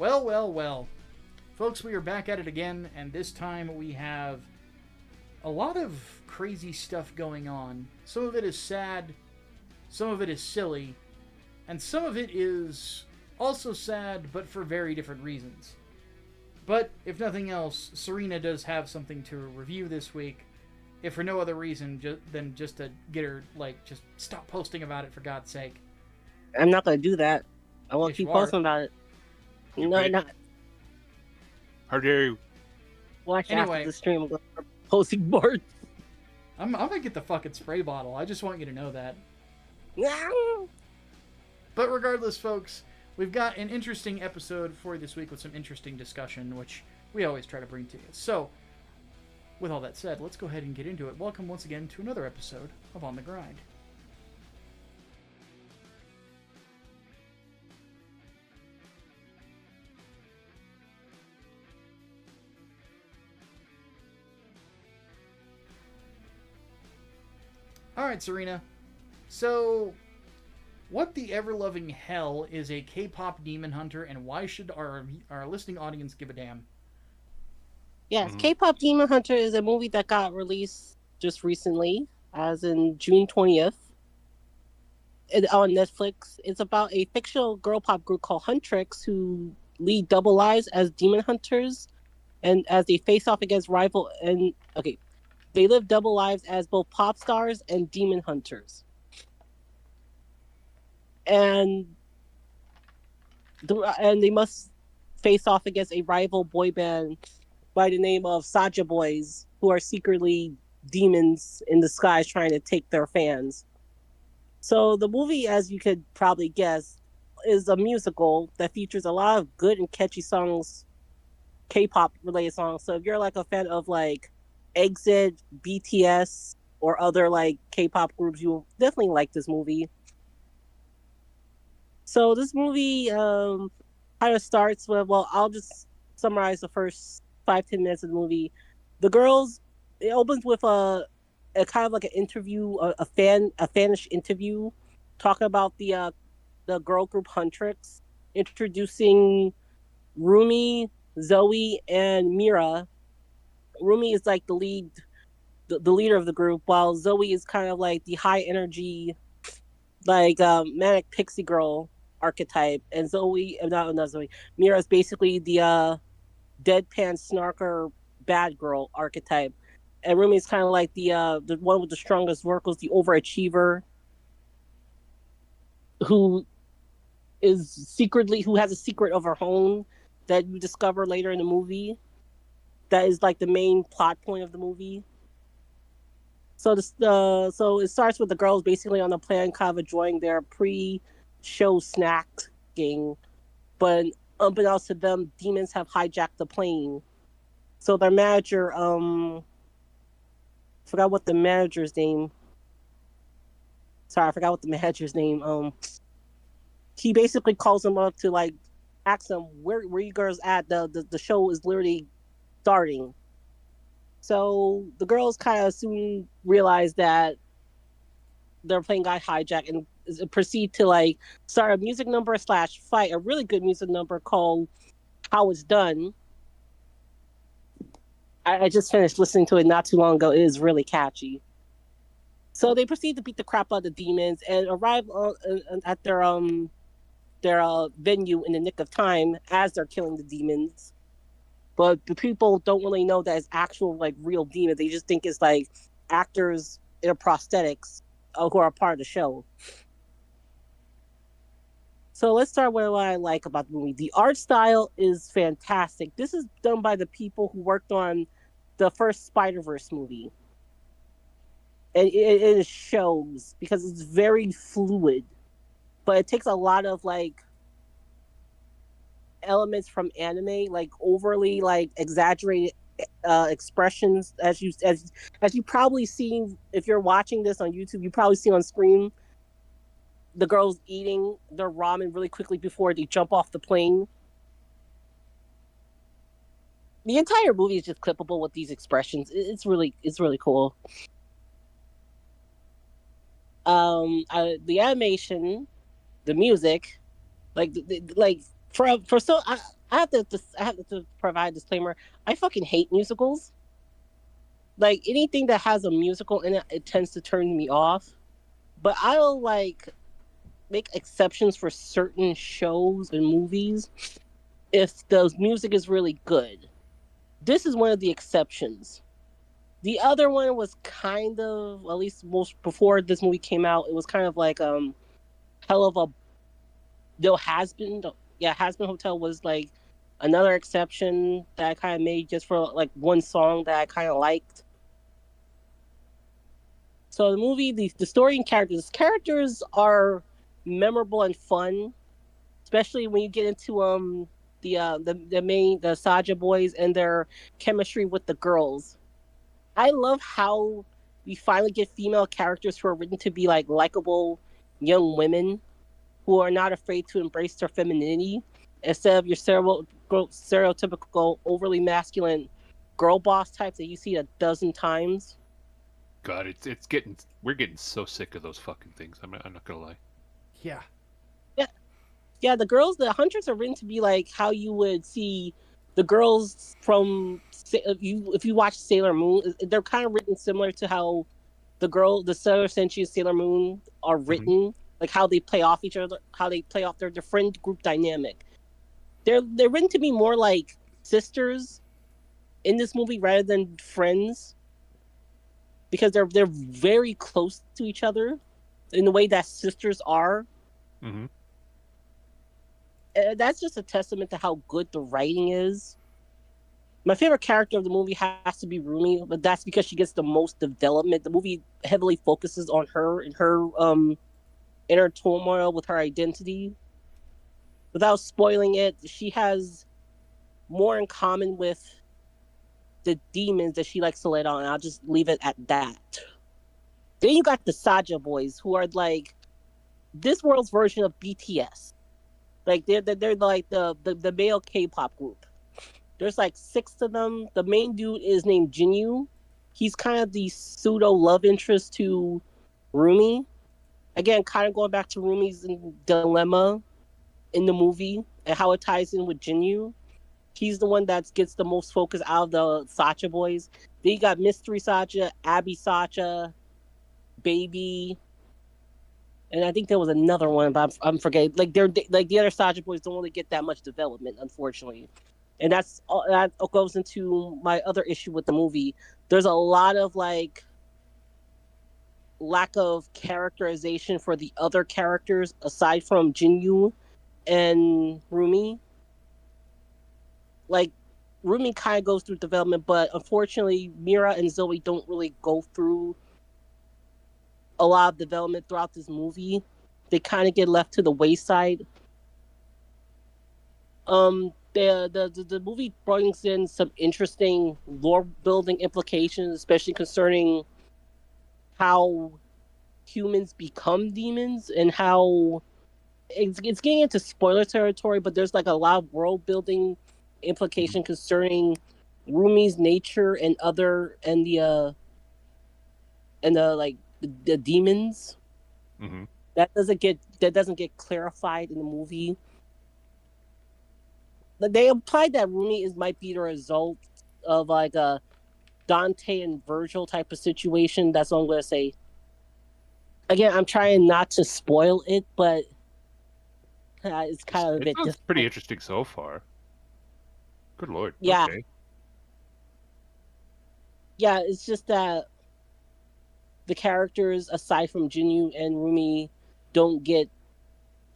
Well, well, well. Folks, we are back at it again, and this time we have a lot of crazy stuff going on. Some of it is sad, some of it is silly, and some of it is also sad, but for very different reasons. But if nothing else, Serena does have something to review this week, if for no other reason than just to get her, just stop posting about it for God's sake. I'm not going to do that. I won't Yes, keep you are. posting about it. You No, bitch. not. How dare you? Watch Anyway. after the stream. I'm going to start posting more. I'm gonna get the fucking spray bottle. I just want you to know that. No. But regardless, folks, we've got an interesting episode for you this week with some interesting discussion, which we always try to bring to you. So, with all that said, let's go ahead and get into it. Welcome once again to another episode of On the Grind. Alright, Serena. So, what the ever-loving hell is a K-pop Demon Hunter, and why should our listening audience give a damn? Yes, Kpop Demon Hunter is a movie that got released just recently, as in June 20th, on Netflix. It's about a fictional girl pop group called Huntrix who lead double lives as demon hunters, and as they face off against rival they live double lives as both pop stars and demon hunters. And they must face off against a rival boy band by the name of Saja Boys, who are secretly demons in disguise trying to take their fans. So the movie, as you could probably guess, is a musical that features a lot of good and catchy songs, K-pop related songs. So if you're like a fan of like Exit, BTS, or other like K-pop groups, you'll definitely like this movie. So this movie kind of starts with, well, I'll just summarize the first 5-10 minutes of the movie. It opens with a kind of like an interview, a fanish interview, talking about the girl group Huntrix, introducing Rumi, Zoe, and Mira. Rumi is like the leader of the group, while Zoe is kind of like the high energy, like manic pixie girl archetype, and Mira is basically the deadpan snarker bad girl archetype, and Rumi is kind of like the one with the strongest vocals, the overachiever, who has a secret of her own that you discover later in the movie. That is like the main plot point of the movie. So it starts with the girls basically on the plane, kind of enjoying their pre-show snacking, but unbeknownst to them, demons have hijacked the plane. So their manager, forgot what the manager's name. Sorry, I forgot what the manager's name. He basically calls them up to like ask them where you girls at. The show is literally starting. So the girls kind of soon realize that their plane got hijacked and proceed to like start a music number / fight a really good music number called How It's Done. I just finished listening to it not too long ago. It is really catchy. So they proceed to beat the crap out of the demons and arrive at their venue in the nick of time as they're killing the demons. But the people don't really know that it's actual, like, real demons. They just think it's, like, actors in prosthetics who are a part of the show. So let's start with what I like about the movie. The art style is fantastic. This is done by the people who worked on the first Spider-Verse movie. And it shows because it's very fluid. But it takes a lot of, like, elements from anime, like overly like exaggerated expressions, as you probably seen if you're watching this on YouTube. You probably see on screen the girls eating their ramen really quickly before they jump off the plane. The entire movie is just clippable with these expressions. It's really cool. The animation, the music, like I have to provide a disclaimer. I fucking hate musicals. Like anything that has a musical in it, it tends to turn me off. But I'll like make exceptions for certain shows and movies if the music is really good. This is one of the exceptions. The other one was kind of, at least most before this movie came out, it was kind of like hell of a though has been yeah has been hotel was like another exception that I kind of made just for like one song that I kind of liked. So the movie, the story and characters are memorable and fun, especially when you get into the main the Saja boys and their chemistry with the girls. I love how we finally get female characters who are written to be like likable young women who are not afraid to embrace their femininity instead of your stereotypical overly masculine girl boss types that you see a dozen times. God, we're getting so sick of those fucking things. I'm not gonna lie. Yeah. Yeah, the hunters are written to be like how you would see the girls from if you watch Sailor Moon. They're kind of written similar to how the Sailor Senshi and Sailor Moon are written, like how they play off each other, how they play off their friend group dynamic. They're written to be more like sisters in this movie rather than friends because they're very close to each other in the way that sisters are. Mm-hmm. That's just a testament to how good the writing is. My favorite character of the movie has to be Rumi, but that's because she gets the most development. The movie heavily focuses on her and her inner turmoil with her identity. Without spoiling it, she has more in common with the demons that she likes to let on. I'll just leave it at that. Then you got the Saja boys, who are like this world's version of BTS. Like they're like the male K-pop group. There's like 6 of them. The main dude is named Jinyu. He's kind of the pseudo love interest to Rumi. Again, kind of going back to Rumi's dilemma in the movie and how it ties in with Jinyu. He's the one that gets the most focus out of the Sacha boys. Then you got Mystery Sacha, Abby Sacha, Baby, and I think there was another one, but I'm forgetting. Like they're like the other Sacha boys don't really get that much development, unfortunately. And that goes into my other issue with the movie. There's a lot of like lack of characterization for the other characters aside from Jinyu and Rumi. Like Rumi kind of goes through development, but unfortunately Mira and Zoe don't really go through a lot of development throughout this movie. They kind of get left to the wayside. The movie brings in some interesting lore building implications, especially concerning how humans become demons and how it's getting into spoiler territory, but there's like a lot of world building implication concerning Rumi's nature and the demons. Mm-hmm. That doesn't get clarified in the movie. They implied that Rumi might be the result of like a Dante and Virgil type of situation. That's all I'm gonna say. Again, I'm trying not to spoil it, but it's kind of a bit. Sounds pretty interesting so far. Good lord. Yeah. Okay. Yeah, it's just that the characters, aside from Jinyu and Rumi, don't get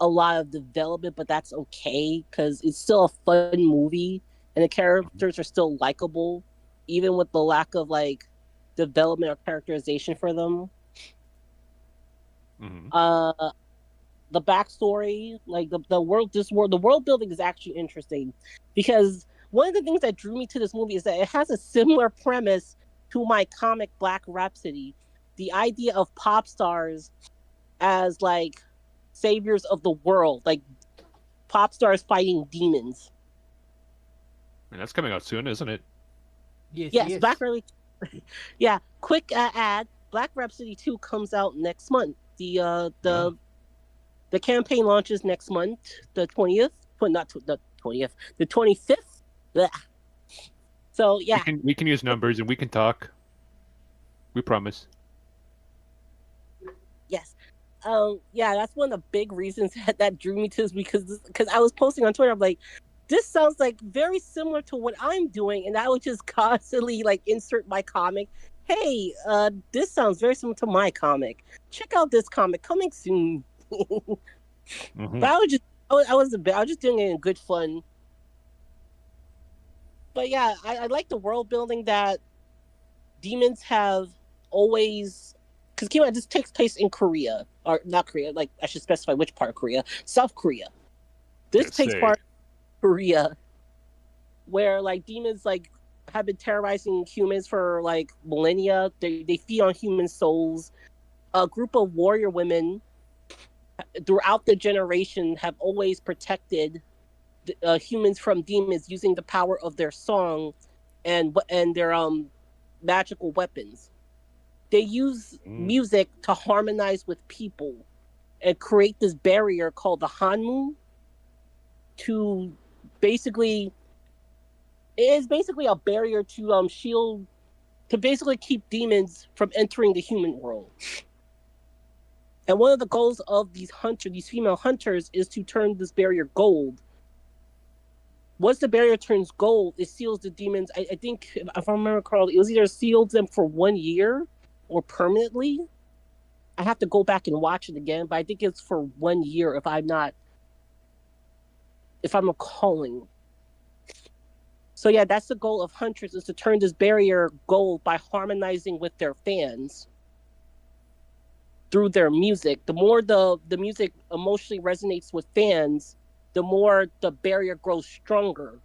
a lot of development, but that's okay because it's still a fun movie and the characters are still likable, even with the lack of like development or characterization for them. Mm-hmm. The backstory, like the world building is actually interesting because one of the things that drew me to this movie is that it has a similar premise to my comic Black Rhapsody. The idea of pop stars as like saviors of the world, like pop stars fighting demons. And that's coming out soon, isn't it? Yes. Black Rhapsody. Yeah, quick ad. Black Rhapsody 2 comes out next month. The campaign launches next month, the 20th. Not the 20th, the 25th. Blech. So yeah, We can use numbers and we can talk. We promise. yes. Yeah, that's one of the big reasons that drew me to this because I was posting on Twitter. I'm like, this sounds like very similar to what I'm doing, and I would just constantly like insert my comic. Hey, this sounds very similar to my comic. Check out this comic coming soon. Mhm. But I was just doing it in good fun. But yeah, I like the world building that demons have always, because keep in mind, this takes place in Korea, or not Korea. Like I should specify which part of Korea, South Korea. This Let's takes say. part in Korea, where like demons like have been terrorizing humans for like millennia. They feed on human souls. A group of warrior women throughout the generation have always protected humans from demons using the power of their song and their magical weapons. They use music to harmonize with people and create this barrier called the Hanmu to basically it is basically a barrier to shield to basically keep demons from entering the human world. And one of the goals of these female hunters, is to turn this barrier gold. Once the barrier turns gold, it seals the demons. I think, if I remember correctly, it was either sealed them for 1 year or permanently. I have to go back and watch it again, but I think it's for 1 year if I'm recalling. So yeah, that's the goal of hunters, is to turn this barrier gold by harmonizing with their fans through their music. The more the music emotionally resonates with fans, the more the barrier grows stronger.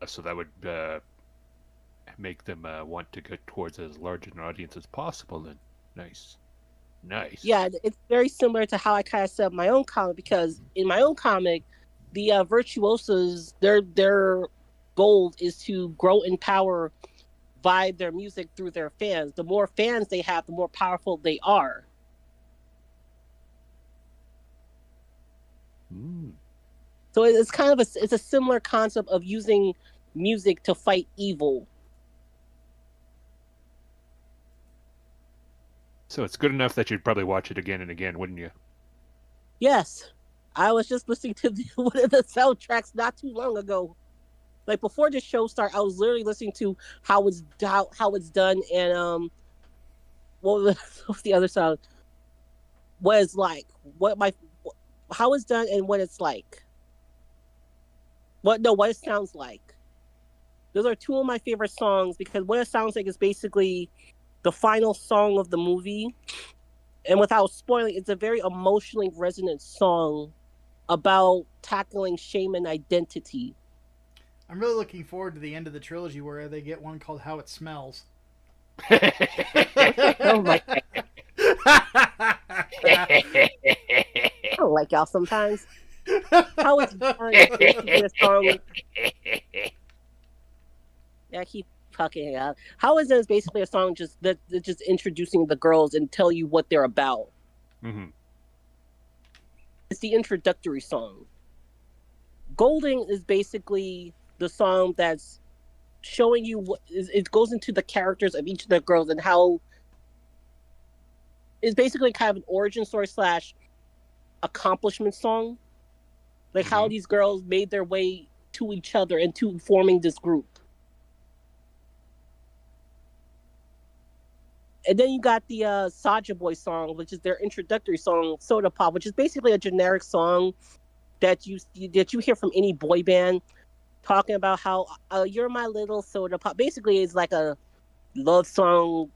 So that would make them want to get towards as large an audience as possible then. Nice. Yeah, it's very similar to how I kind of set up my own comic, because in my own comic, the virtuosos, their goal is to grow in power via their music through their fans. The more fans they have, the more powerful they are. So it's kind of it's a similar concept of using music to fight evil. So it's good enough that you'd probably watch it again and again, wouldn't you? Yes. I was just listening to one of the soundtracks not too long ago. Like before the show started, I was literally listening to how it's done, and what was the other song? What it's like, how it's done, and what it's like. What it sounds like. Those are two of my favorite songs, because what it sounds like is basically the final song of the movie, and without spoiling, it's a very emotionally resonant song about tackling shame and identity. I'm really looking forward to the end of the trilogy where they get one called How It Smells. Oh my God. I don't like y'all sometimes. How It's Done is basically a song. Yeah, I keep fucking it up. How It's Done is basically a song just introducing the girls and tell you what they're about. Mm-hmm. It's the introductory song. Golden is basically the song that's showing you it goes into the characters of each of the girls and how it's basically kind of an origin story / accomplishment song. Like how these girls made their way to each other and to forming this group. And then you got the Soulja Boy song, which is their introductory song, Soda Pop, which is basically a generic song that you hear from any boy band, talking about how you're my little soda pop. Basically, it's like a love song,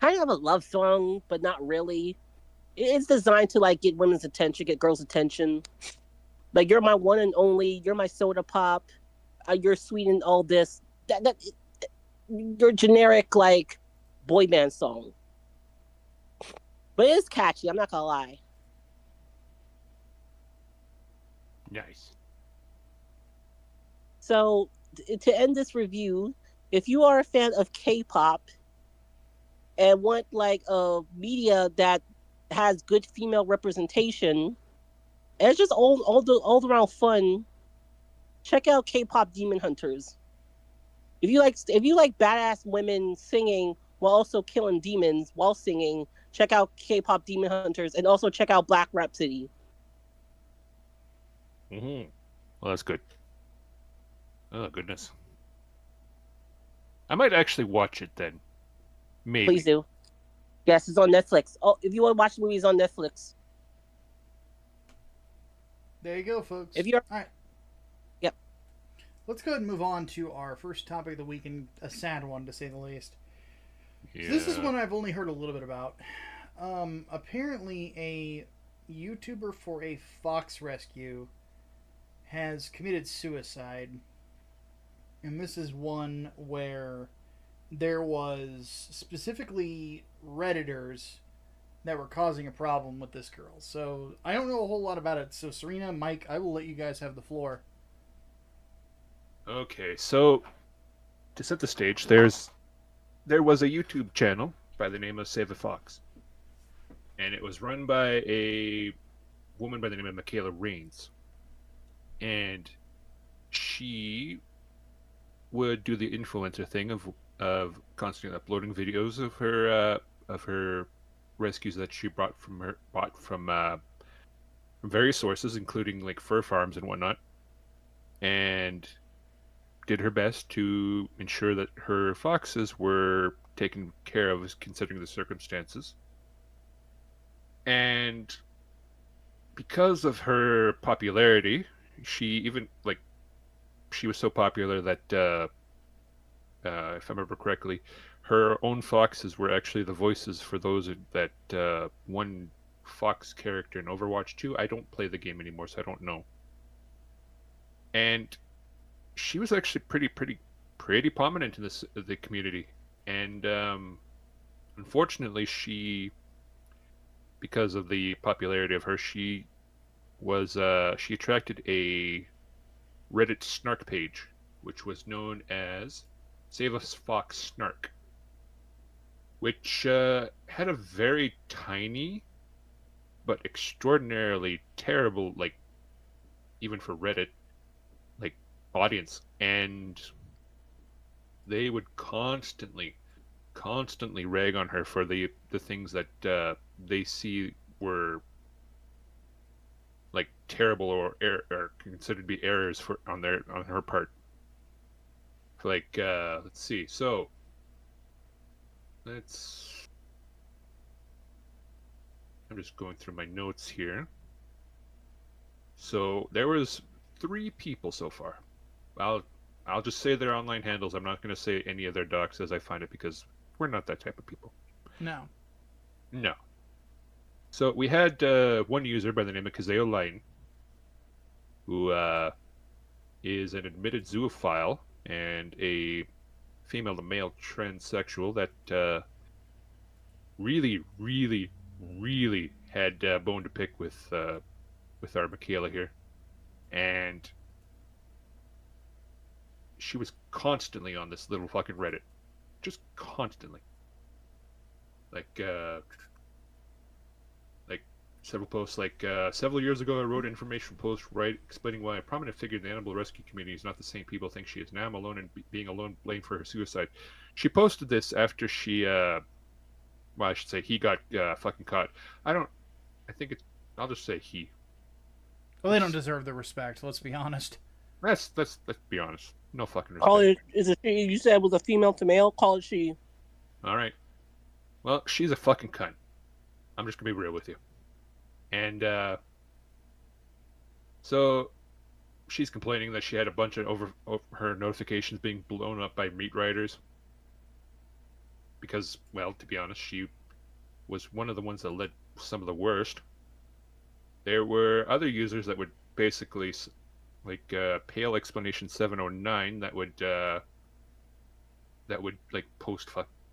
kind of a love song, but not really. It's designed to like get women's attention, get girls' attention. Like, you're my one and only, you're my soda pop, you're sweet and all this. Your generic like boy band song, but it's catchy. I'm not gonna lie. Nice. So, to end this review, if you are a fan of K-pop and want like a media that has good female representation, and it's just all around fun, check out K-pop Demon Hunters. If you like badass women singing while also killing demons while singing, check out K-pop Demon Hunters, and also check out Black Rhapsody. Mm-hmm. Well, that's good. Oh, goodness. I might actually watch it then. Maybe. Please do. Yes, it's on Netflix. Oh, if you want to watch the movie, it's on Netflix. There you go, folks. If you're All right. Yep. Let's go ahead and move on to our first topic of the week, and a sad one to say the least. Yeah. So this is one I've only heard a little bit about. Apparently, a YouTuber for a fox rescue has committed suicide. And this is one where there was specifically Redditors that were causing a problem with this girl. So I don't know a whole lot about it. So Serena, Mike, I will let you guys have the floor. Okay, so to set the stage, there was a YouTube channel by the name of Save a Fox, and it was run by a woman by the name of Michaela Rains, and she would do the influencer thing of constantly uploading videos of her rescues that she bought from various sources, including like fur farms and whatnot, and did her best to ensure that her foxes were taken care of considering the circumstances. And because of her popularity, she was so popular that if I remember correctly, her own foxes were actually the voices for those that one fox character in Overwatch 2. I don't play the game anymore, so I don't know. And she was actually pretty prominent in the community, and unfortunately, because of the popularity of her, she attracted a Reddit Snark page, which was known as Save Us Fox Snark, which had a very tiny but extraordinarily terrible, like even for Reddit, like audience, and they would constantly rag on her for the things that they see were like terrible or considered to be errors on her part. Like let's see, so I'm just going through my notes here. So there was 3 people so far. I'll just say their online handles. I'm not going to say any of their docs as I find it, because we're not that type of people. No. So we had one user by the name of Kazeo Line, who is an admitted zoophile and a female to male transsexual that really had bone to pick with our Michaela here, and she was constantly on this little fucking Reddit, just constantly, like several posts. Like several years ago, I wrote an information post explaining why a prominent figure in the animal rescue community is not the same people think she is. Now I'm alone and being alone blamed for her suicide. She posted this after she well, I should say he got fucking caught. I'll just say he. Well, they don't deserve the respect. Let's be honest. Let's be honest. No fucking respect. You said it was a female to male. Call it she. All right. Well, she's a fucking cunt. I'm just gonna be real with you. And so she's complaining that she had a bunch of her notifications being blown up by meat riders. Because, well, to be honest, she was one of the ones that led some of the worst. There were other users that would basically, like Pale Explanation 709, that would like post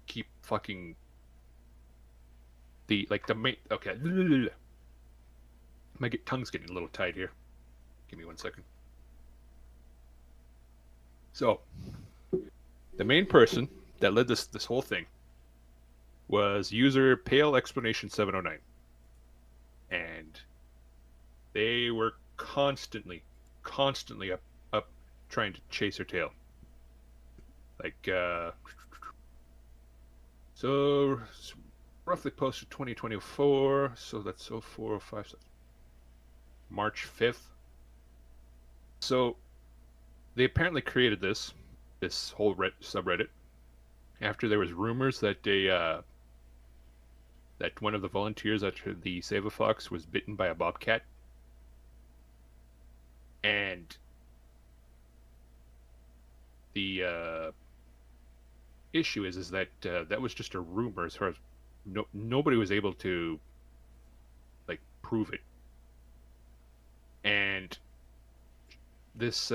keep fucking the main. Okay, my tongue's getting a little tight here. Give me 1 second. So, the main person that led this whole thing was user Pale Explanation 709, and they were constantly trying to chase her tail. Like, so roughly posted 2024, so that's 04, 05, so March 5th. So they apparently created this whole subreddit after there was rumors that that one of the volunteers at the Save a Fox was bitten by a bobcat. And the issue is that that was just a rumor as far as nobody was able to like prove it. And this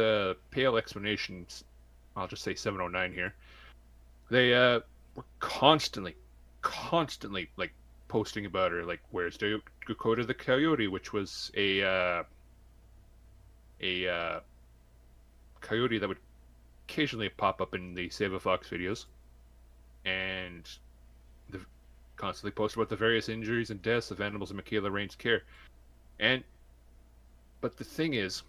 pale explanation, I'll just say 709 here, they were constantly like posting about her, like, where's Dakota the Coyote, which was a coyote that would occasionally pop up in the Save a Fox videos, and constantly post about the various injuries and deaths of animals in Michaela Rain's care. And but the thing is,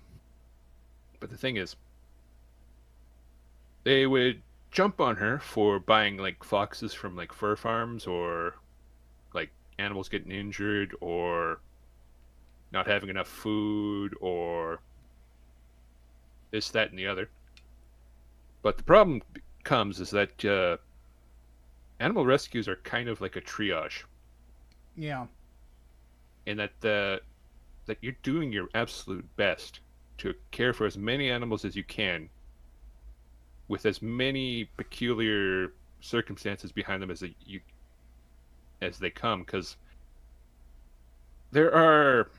they would jump on her for buying like foxes from like fur farms, or like animals getting injured, or not having enough food, or this, that, and the other. But the problem comes is that animal rescues are kind of like a triage. Yeah. And that you're doing your absolute best to care for as many animals as you can, with as many peculiar circumstances behind them as they come, because there are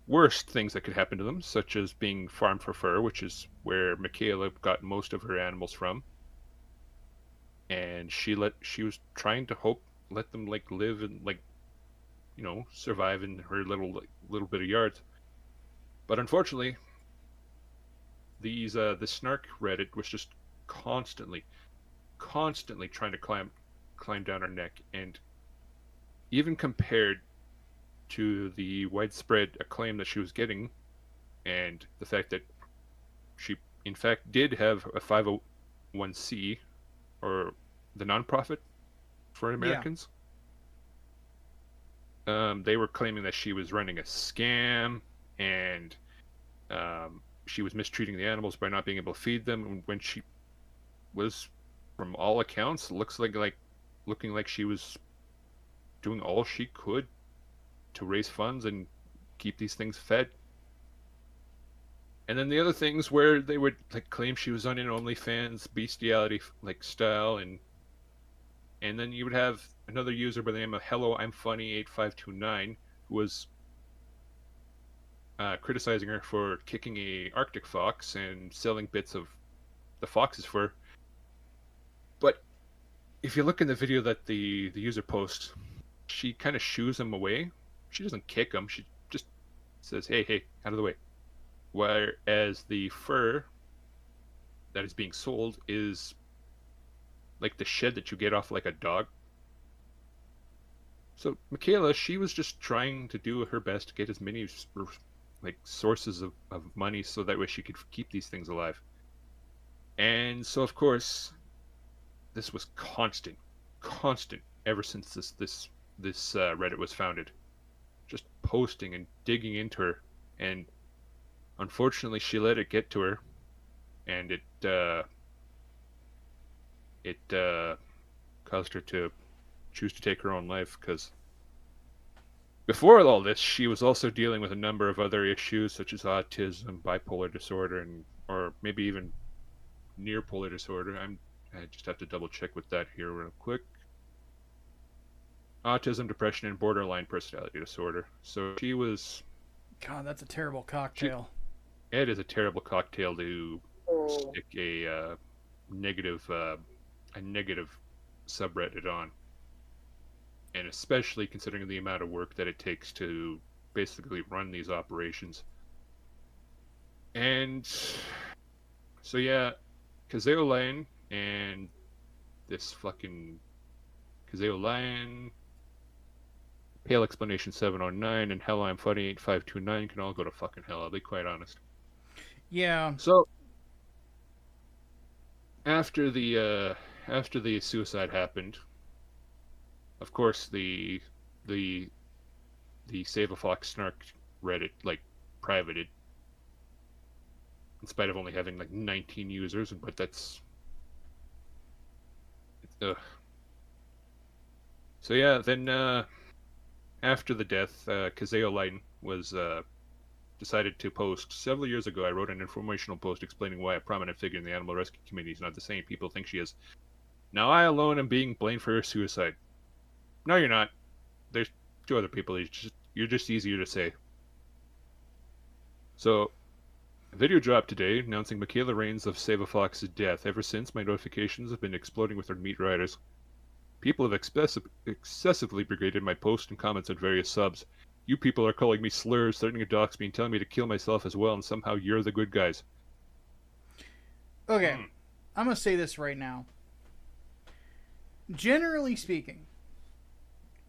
worst things that could happen to them, such as being farmed for fur, which is where Michaela got most of her animals from. And she was trying to let them like live and like, you know, survive in her little bit of yards. But unfortunately, the Snark Reddit was just constantly trying to climb down her neck, and even compared to the widespread acclaim that she was getting, and the fact that she in fact did have a 501c, or the nonprofit for Americans. They were claiming that she was running a scam, and she was mistreating the animals by not being able to feed them, when she was, from all accounts, looking like she was doing all she could to raise funds and keep these things fed. And then the other things where they would like claim she was on an OnlyFans bestiality like style, and then you would have another user by the name of Hello I'm Funny 8529 who was criticizing her for kicking a Arctic fox and selling bits of the fox's fur. But if you look in the video that the user posts, she kind of shoos him away. She doesn't kick him. She just says, hey, out of the way. Whereas the fur that is being sold is like the shed that you get off like a dog. So Michaela, she was just trying to do her best to get as many like sources of money, so that way she could keep these things alive. And so of course this was constant ever since this Reddit was founded, just posting and digging into her. And unfortunately she let it get to her, and it caused her to choose to take her own life, because before all this she was also dealing with a number of other issues such as autism, bipolar disorder, or maybe even near polar disorder. I just have to double check with that here real quick. Autism, depression, and borderline personality disorder. So she was... God, that's a terrible cocktail. It is a terrible cocktail to stick a negative subreddit on. And especially considering the amount of work that it takes to basically run these operations. And so yeah, Kazeo Lion and this fucking Kazeo Lion, Pale Explanation 709, and Hell I'm Funny 8529 can all go to fucking hell, I'll be quite honest. Yeah. So after the suicide happened, of course the the Save a Fox Snark Reddit like privated in spite of only having like 19 users, but that's ugh. So yeah, then after the death, Kazeo Lighten was decided to post. Several years ago, I wrote an informational post explaining why a prominent figure in the animal rescue community is not the same people think she is. Now I alone am being blamed for her suicide. No, you're not. There's two other people. You're just easier to say. So, a video dropped today announcing Michaela Raines of Save a Fox's death. Ever since, my notifications have been exploding with her meat riders. People have excessively brigaded my posts and comments on various subs. You people are calling me slurs, threatening to dox me, and telling me to kill myself as well, and somehow you're the good guys. Okay, I'm going to say this right now. Generally speaking,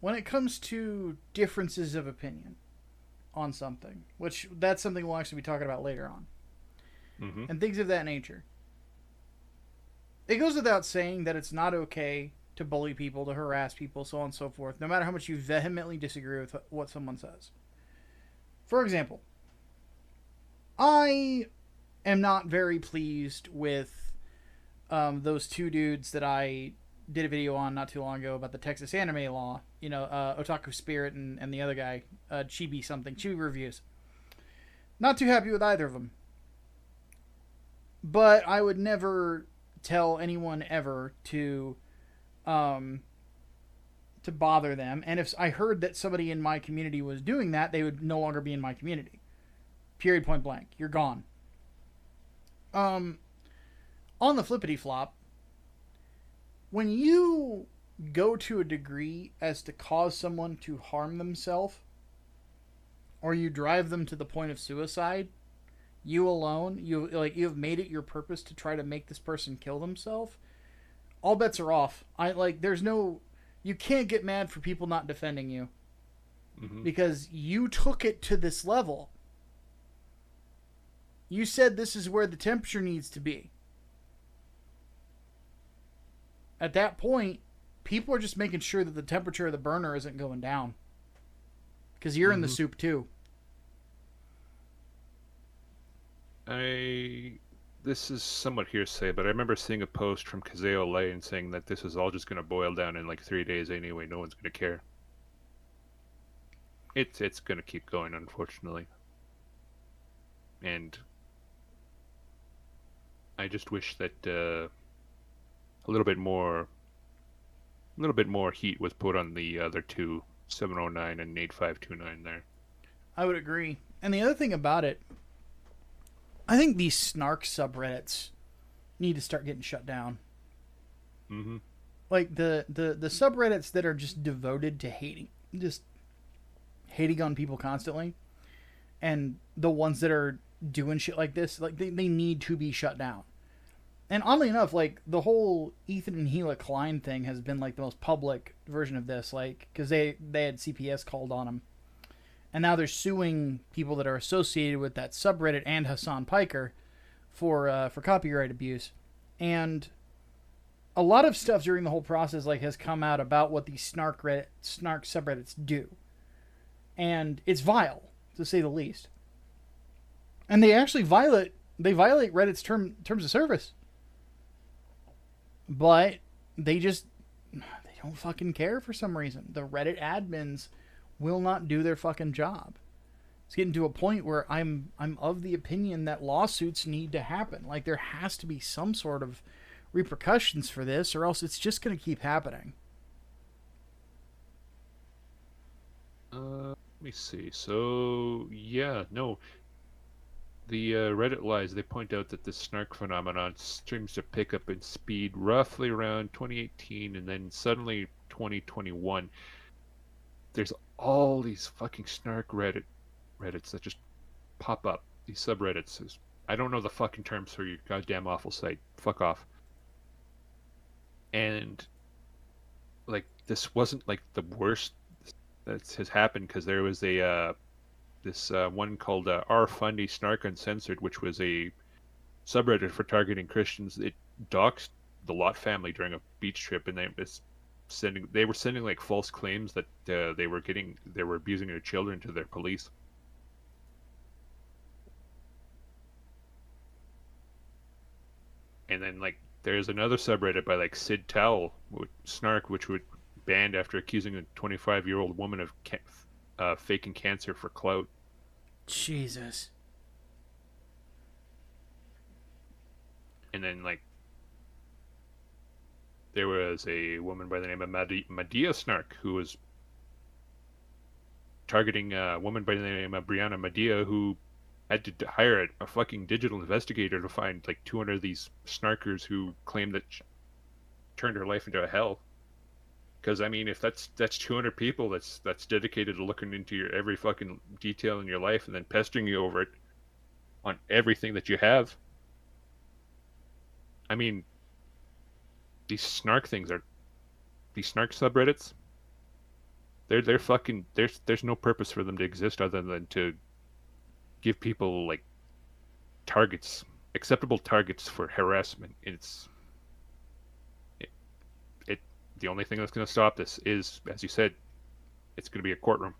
when it comes to differences of opinion on something, which that's something we'll actually be talking about later on, and things of that nature, it goes without saying that it's not okay to bully people, to harass people, so on and so forth, no matter how much you vehemently disagree with what someone says. For example, I am not very pleased with those two dudes that I did a video on not too long ago about the Texas anime law. You know, Otaku Spirit and the other guy, Chibi Reviews. Not too happy with either of them. But I would never tell anyone ever to bother them. And if I heard that somebody in my community was doing that, they would no longer be in my community. Period, point blank. You're gone. On the flippity flop, when you go to a degree as to cause someone to harm themselves, or you drive them to the point of suicide, you alone, you have made it your purpose to try to make this person kill themselves, all bets are off. You can't get mad for people not defending you. Because you took it to this level. You said this is where the temperature needs to be. At that point, people are just making sure that the temperature of the burner isn't going down. Because you're in the soup too. This is somewhat hearsay, but I remember seeing a post from Kazeo Lighten saying that this is all just going to boil down in like 3 days anyway. No one's going to care. It's going to keep going, unfortunately. And I just wish that a little bit more heat was put on the other two, 709 and 8529 there. I would agree. And the other thing about it, I think these Snark subreddits need to start getting shut down. Like the subreddits that are just devoted to hating on people constantly, and the ones that are doing shit like this, like they need to be shut down. And oddly enough, like the whole Ethan and Gila Klein thing has been like the most public version of this, like because they had CPS called on them. And now they're suing people that are associated with that subreddit and Hassan Piker for copyright abuse. And a lot of stuff during the whole process like has come out about what these Snark subreddits do. And it's vile, to say the least. And they actually violate Reddit's terms of service. But they don't fucking care for some reason. The Reddit admins will not do their fucking job. It's getting to a point where I'm of the opinion that lawsuits need to happen. Like there has to be some sort of repercussions for this, or else it's just going to keep happening. Let me see. So yeah, no. The Reddit lies, they point out that the Snark phenomenon seems to pick up in speed roughly around 2018 and then suddenly 2021. There's all these fucking Snark Reddits that just pop up. These subreddits. I don't know the fucking terms for your goddamn awful site. Fuck off. And like this wasn't like the worst that has happened, because there was a this one called R Fundy Snark Uncensored, which was a subreddit for targeting Christians. It doxed the Lot family during a beach trip, and they were sending like false claims that they were abusing their children to their police. And then like there's another subreddit by like Sid Towel, Snark, which would banned after accusing a 25-year-old woman of faking cancer for clout. Jesus. And then like there was a woman by the name of Medea Snark who was targeting a woman by the name of Brianna Medea, who had to hire a fucking digital investigator to find like 200 of these snarkers who claimed that turned her life into a hell. Because I mean, if that's 200 people that's dedicated to looking into your every fucking detail in your life and then pestering you over it on everything that you have. I mean, these snark subreddits. They're fucking there's no purpose for them to exist other than to give people like acceptable targets for harassment. The only thing that's going to stop this is, as you said, it's going to be a courtroom.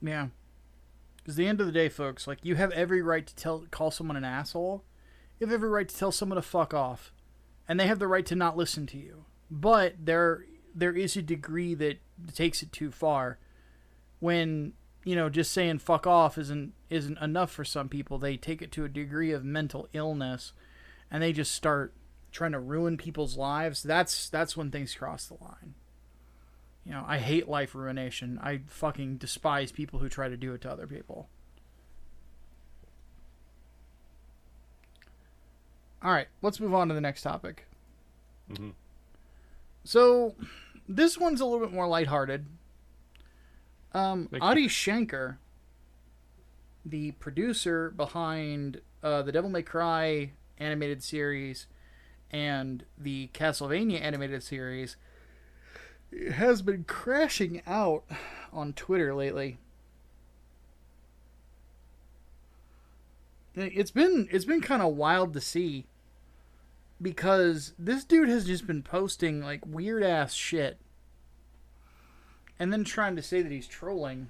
Yeah. Because at the end of the day, folks, like, you have every right to call someone an asshole. You have every right to tell someone to fuck off. And they have the right to not listen to you. But there is a degree that takes it too far. When, just saying fuck off isn't enough for some people. They take it to a degree of mental illness. And they just start trying to ruin people's lives. That's when things cross the line. I hate life ruination. I fucking despise people who try to do it to other people. Alright, let's move on to the next topic. Mm-hmm. So, this one's a little bit more lighthearted. Adi Shankar, the producer behind the Devil May Cry animated series and the Castlevania animated series, has been crashing out on Twitter lately. It's been kind of wild to see, because this dude has just been posting like weird ass shit and then trying to say that he's trolling.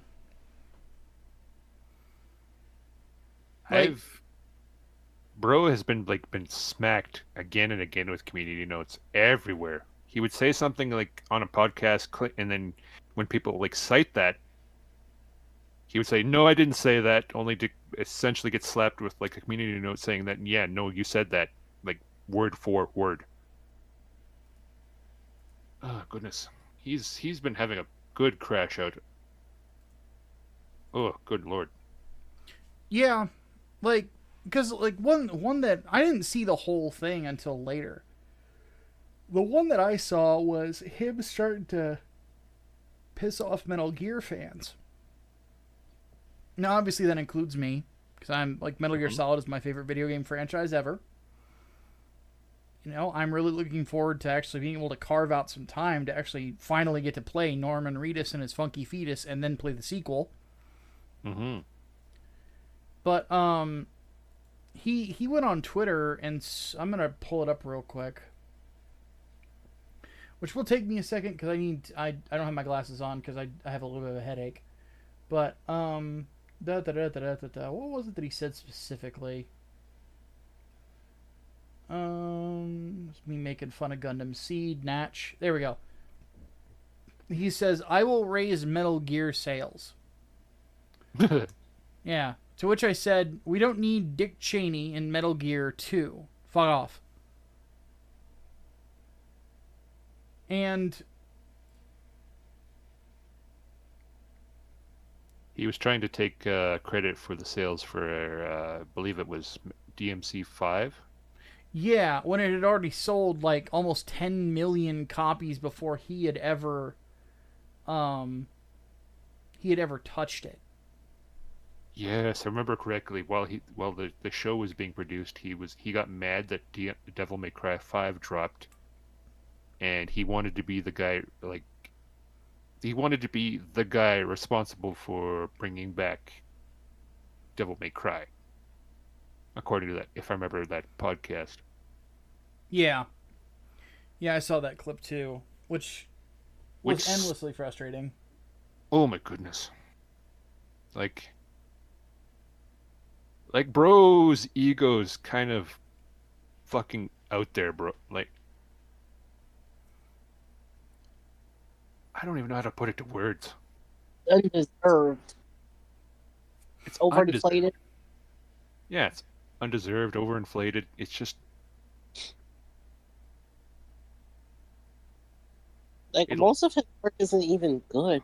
Bro has been smacked again and again with community notes everywhere. He would say something like on a podcast, and then when people like cite that, he would say, "No, I didn't say that," only to essentially get slapped with like a community note saying that, "Yeah, no, you said that," like word for word. Oh goodness, he's been having a good crash out. Oh, good lord. Yeah, like. Because, like, one that I didn't see the whole thing until later. The one that I saw was him starting to piss off Metal Gear fans. Now, obviously, that includes me, because I'm, like, Metal Gear Solid is my favorite video game franchise ever. I'm really looking forward to actually being able to carve out some time to actually finally get to play Norman Reedus and his funky fetus and then play the sequel. Mm-hmm. But, He went on Twitter, and I'm going to pull it up real quick. Which will take me a second, because I don't have my glasses on, because I have a little bit of a headache. But, what was it that he said specifically? It's me making fun of Gundam Seed, Natch. There we go. He says, "I will raise Metal Gear sales." Yeah. To which I said, "We don't need Dick Cheney in Metal Gear 2. Fuck off." And he was trying to take credit for the sales for, I believe it was DMC 5. yeah, when it had already sold like almost 10 million copies before he had ever touched it. Yes, I remember correctly. While the show was being produced, he got mad that Devil May Cry 5 dropped, and he wanted to be the guy responsible for bringing back Devil May Cry. According to that, if I remember that podcast. Yeah, Yeah, I saw that clip too, which was Which, endlessly frustrating. oh my goodness. Like, bro's ego's kind of fucking out there, bro. Like, I don't even know how to put it to words. Undeserved. It's undeserved. Overinflated. Yeah, it's undeserved, overinflated. It's just Like, it. most of his work isn't even good.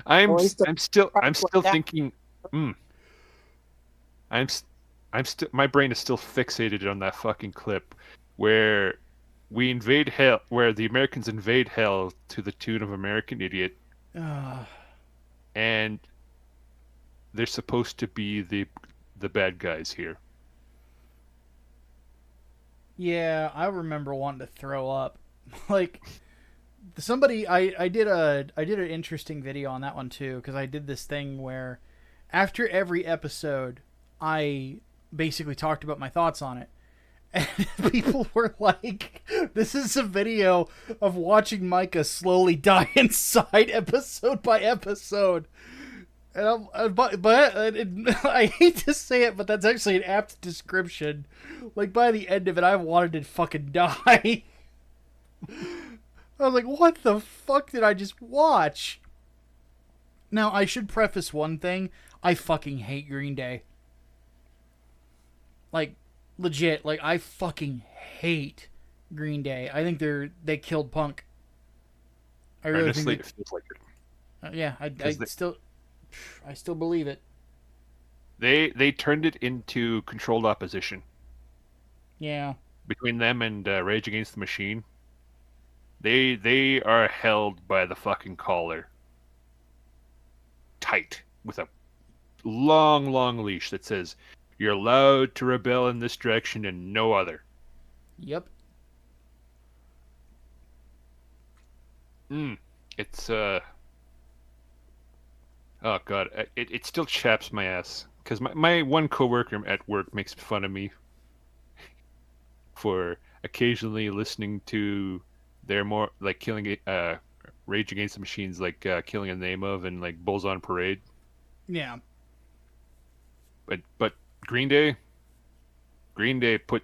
I'm Or he's the I'm still like that. thinking. Hmm. I'm s- I'm still my brain is still fixated on that fucking clip where we invade hell, where the Americans invade hell to the tune of American Idiot, Uh, and they're supposed to be the bad guys here. yeah, I remember wanting to throw up. Like somebody, I did an interesting video on that one too because I did this thing where after every episode, I basically talked about my thoughts on it. And people were like, "This is a video of watching Micah slowly die inside, episode by episode." And I hate to say it, but that's actually an apt description. Like by the end of it, I wanted to fucking die. I was like, "What the fuck did I just watch?" Now I should preface one thing: I fucking hate Green Day. Like legit, like I fucking hate Green Day. I think they killed punk. I really think Honestly, it feels like it. yeah, Because I still believe it. they turned it into controlled opposition Yeah. between them and Rage Against the Machine. They are held by the fucking collar, tight with a long leash that says you're allowed to rebel in this direction and no other. Yep. It's oh god, it still chaps my ass because my one coworker at work makes fun of me for occasionally listening to their more like killing Rage Against the Machines, like Killing a Name of and like Bulls on Parade. Yeah. But Green Day,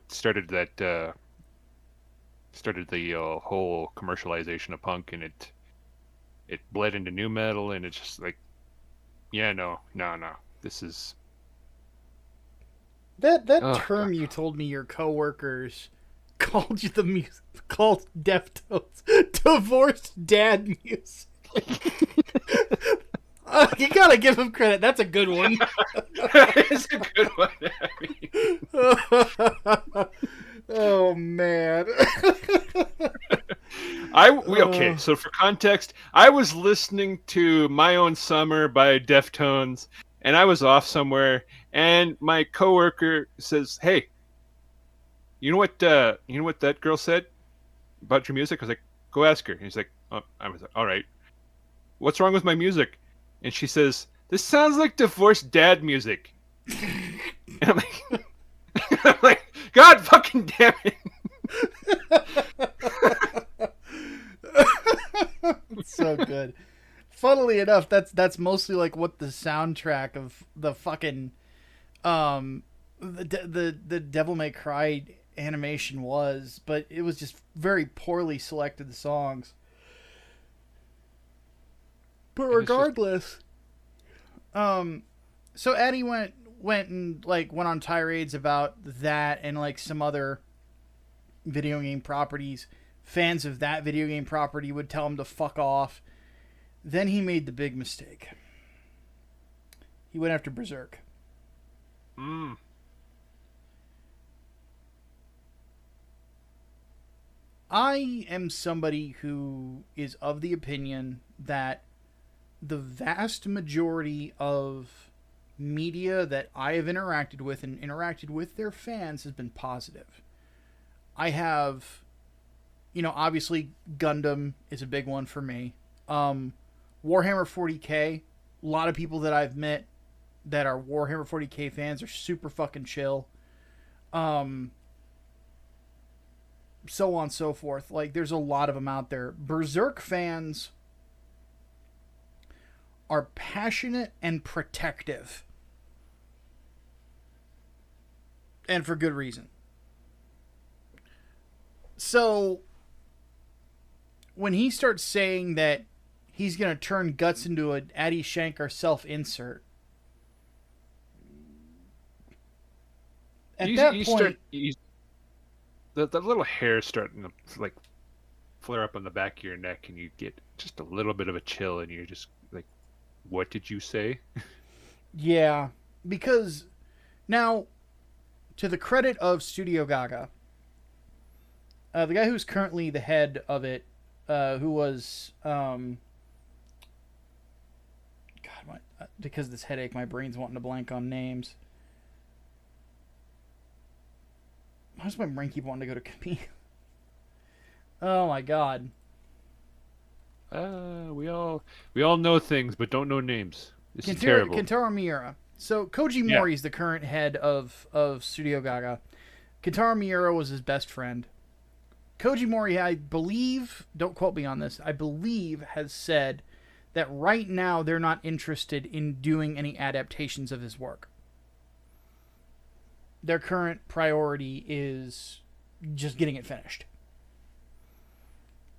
started that started the whole commercialization of punk, and it bled into new metal, and it's just like, yeah, no, this is That oh god. term you told me your coworkers called you the music called Deftones divorced dad music. You gotta give him credit. That's a good one. It's a good one. Oh man. Okay, so for context, I was listening to My Own Summer by Deftones, and I was off somewhere, and my coworker says, "Hey, you know what that girl said about your music?" I was like, "Go ask her." And he's like, oh, I was like, "All right. What's wrong with my music?" And she says, "This sounds like divorced dad music." And I'm like, God fucking damn it. It's so good. Funnily enough, that's mostly like what the soundtrack of the fucking the Devil May Cry animation was, but it was just very poorly selected songs. But regardless, so Eddie went on tirades about that and like some other video game properties. Fans of that video game property would tell him to fuck off. Then he made the big mistake. He went after Berserk. I am somebody who is of the opinion that the vast majority of media that I have interacted with and interacted with their fans has been positive. I have, obviously Gundam is a big one for me. Warhammer 40K, a lot of people that I've met that are Warhammer 40K fans are super fucking chill. so on and so forth. Like, there's a lot of them out there. Berserk fans are passionate and protective. And for good reason. So, when he starts saying that he's going to turn Guts into an Adi Shankar self-insert, at that point... the little hair starting to, like, flare up on the back of your neck, and you get just a little bit of a chill, and you're just like, what did you say? Yeah, because now, to the credit of Studio Gaga, the guy who's currently the head of it, who was, God, because of this headache, my brain's wanting to blank on names. Why does my brain keep wanting to go to me? Oh my God. We all know things, but don't know names. This is terrible. Kentaro Miura. So Koji Mori is the current head of Studio Gaga. Kentaro Miura was his best friend. Koji Mori, I believe, don't quote me on this, I believe has said that right now they're not interested in doing any adaptations of his work. Their current priority is just getting it finished.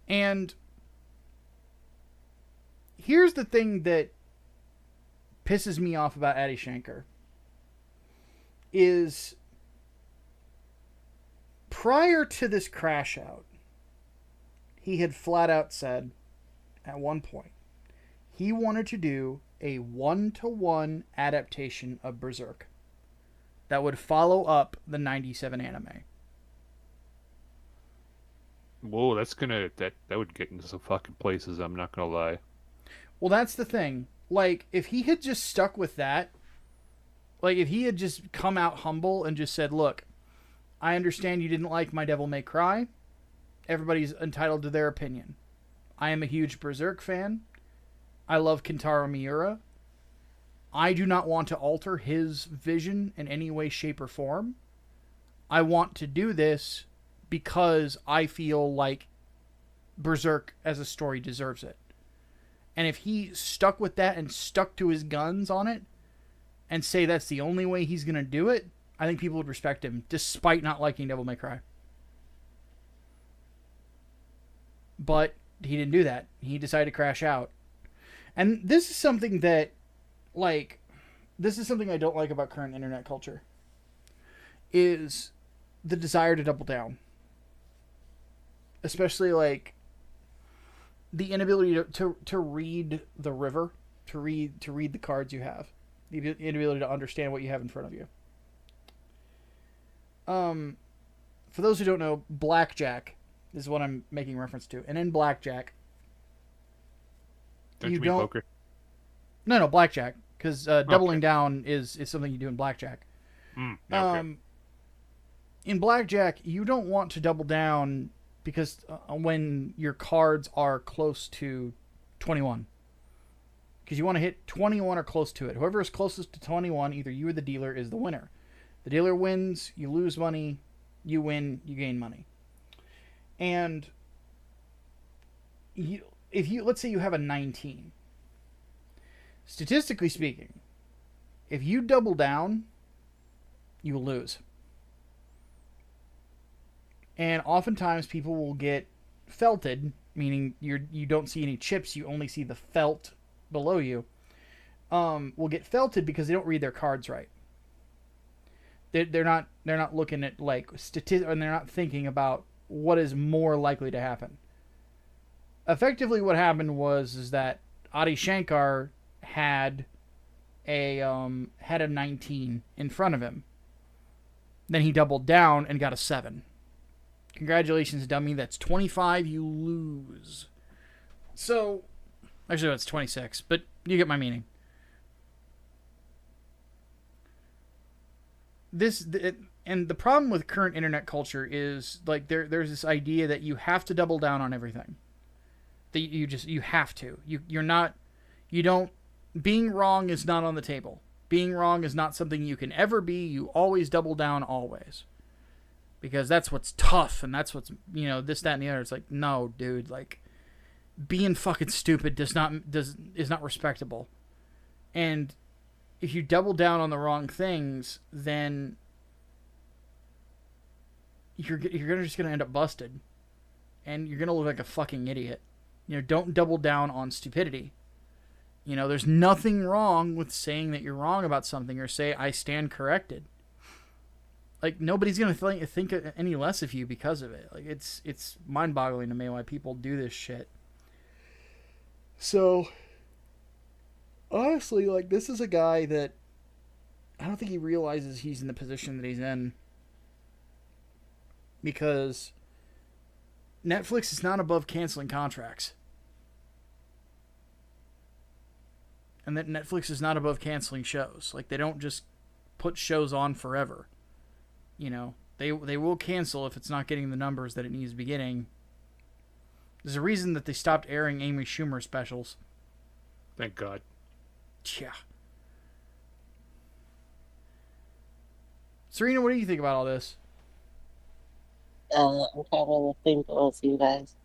And here's the thing that pisses me off about Adi Shankar is prior to this crash out, he had flat out said at one point he wanted to do a 1-to-1 adaptation of Berserk that would follow up the 97 anime. Whoa, that would get into some fucking places, I'm not gonna lie. Well, that's the thing. Like, if he had just stuck with that, like, if he had just come out humble and just said, look, I understand you didn't like My Devil May Cry. Everybody's entitled to their opinion. I am a huge Berserk fan. I love Kentaro Miura. I do not want to alter his vision in any way, shape, or form. I want to do this because I feel like Berserk as a story deserves it. And if he stuck with that and stuck to his guns on it and say that's the only way he's going to do it, I think people would respect him despite not liking Devil May Cry. But he didn't do that. He decided to crash out. And this is something that, like, this is something I don't like about current internet culture, is the desire to double down. Especially, like, the inability to read the river, to read the cards you have. The inability to understand what you have in front of you. For those who don't know, blackjack is what I'm making reference to. And in blackjack, Don't you mean poker? No, blackjack. Because doubling Okay. down is something you do in blackjack. Okay. In blackjack, you don't want to double down because when your cards are close to 21. Because you want to hit 21 or close to it. Whoever is closest to 21, either you or the dealer, is the winner. The dealer wins, you lose money. You win, you gain money. And let's say you have a 19. Statistically speaking, if you double down, you will lose. And oftentimes people will get felted, meaning you don't see any chips, you only see the felt below you. Will get felted because they don't read their cards right. They're not looking at, like, statistics, and they're not thinking about what is more likely to happen. Effectively, what happened was that Adi Shankar had a 19 in front of him. Then he doubled down and got a 7. Congratulations, dummy. That's 25. You lose. So, actually, that's 26, but you get my meaning. And the problem with current internet culture is, like, there's this idea that you have to double down on everything. That you have to. Being wrong is not on the table. Being wrong is not something you can ever be. You always double down, always. because that's what's tough and that's what's, this, that, and the other. It's like, no, dude, like, being fucking stupid is not respectable. And if you double down on the wrong things, then you're just gonna end up busted, and you're gonna look like a fucking idiot. Don't double down on stupidity. There's nothing wrong with saying that you're wrong about something, or say I stand corrected. Like, nobody's gonna think any less of you because of it. Like, it's mind-boggling to me why people do this shit. So, honestly, like, this is a guy that I don't think he realizes he's in the position that he's in, because Netflix is not above canceling contracts. And that Netflix is not above canceling shows. Like, they don't just put shows on forever. They will cancel if it's not getting the numbers that it needs to be getting. There's a reason that they stopped airing Amy Schumer specials. Thank God. Yeah. Serena, what do you think about all this? I'm kind of in the same boat as you guys.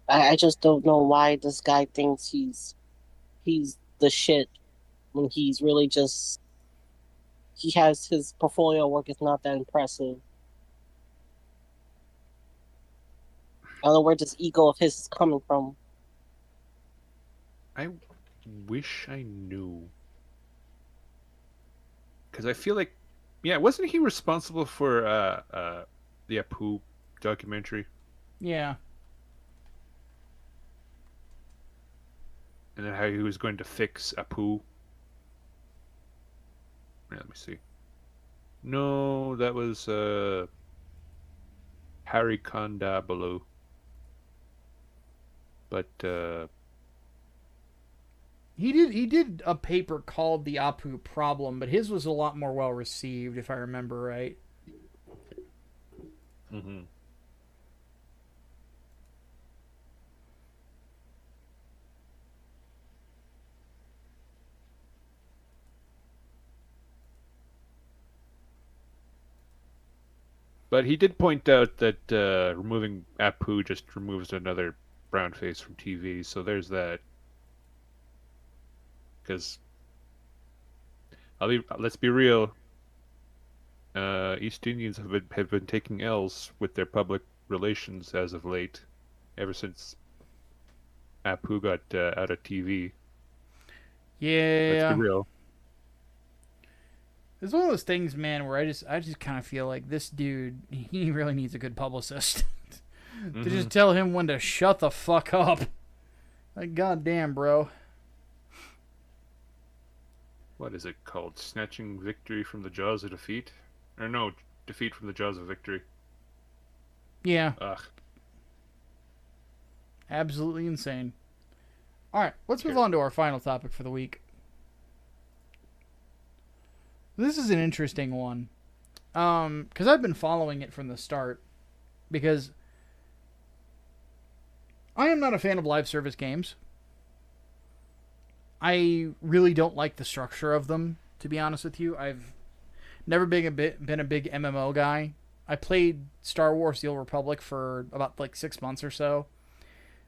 I just don't know why this guy thinks he's the shit when he's really just, he has, his portfolio work is not that impressive. I don't know where this ego of his is coming from. I wish I knew. Because I feel like, wasn't he responsible for the Apu documentary? Yeah. And then how he was going to fix Apu. Let me see. No, that was Harry Kondabolu. But he did a paper called The Apu Problem, but his was a lot more well received, if I remember right. Mm-hmm. But he did point out that removing Apu just removes another brown face from TV, so there's that. Because let's be real, East Indians have been taking L's with their public relations as of late, ever since Apu got out of TV. Yeah. Let's be real. It's one of those things, man, where I just kind of feel like this dude, he really needs a good publicist to just tell him when to shut the fuck up. Like, goddamn, bro. What is it called? Snatching victory from the jaws of defeat? Or no, defeat from the jaws of victory. Yeah. Ugh. Absolutely insane. Alright, let's move on to our final topic for the week. This is an interesting one. Because I've been following it from the start. Because I am not a fan of live service games. I really don't like the structure of them, to be honest with you. I've never been a big MMO guy. I played Star Wars The Old Republic for about 6 months or so.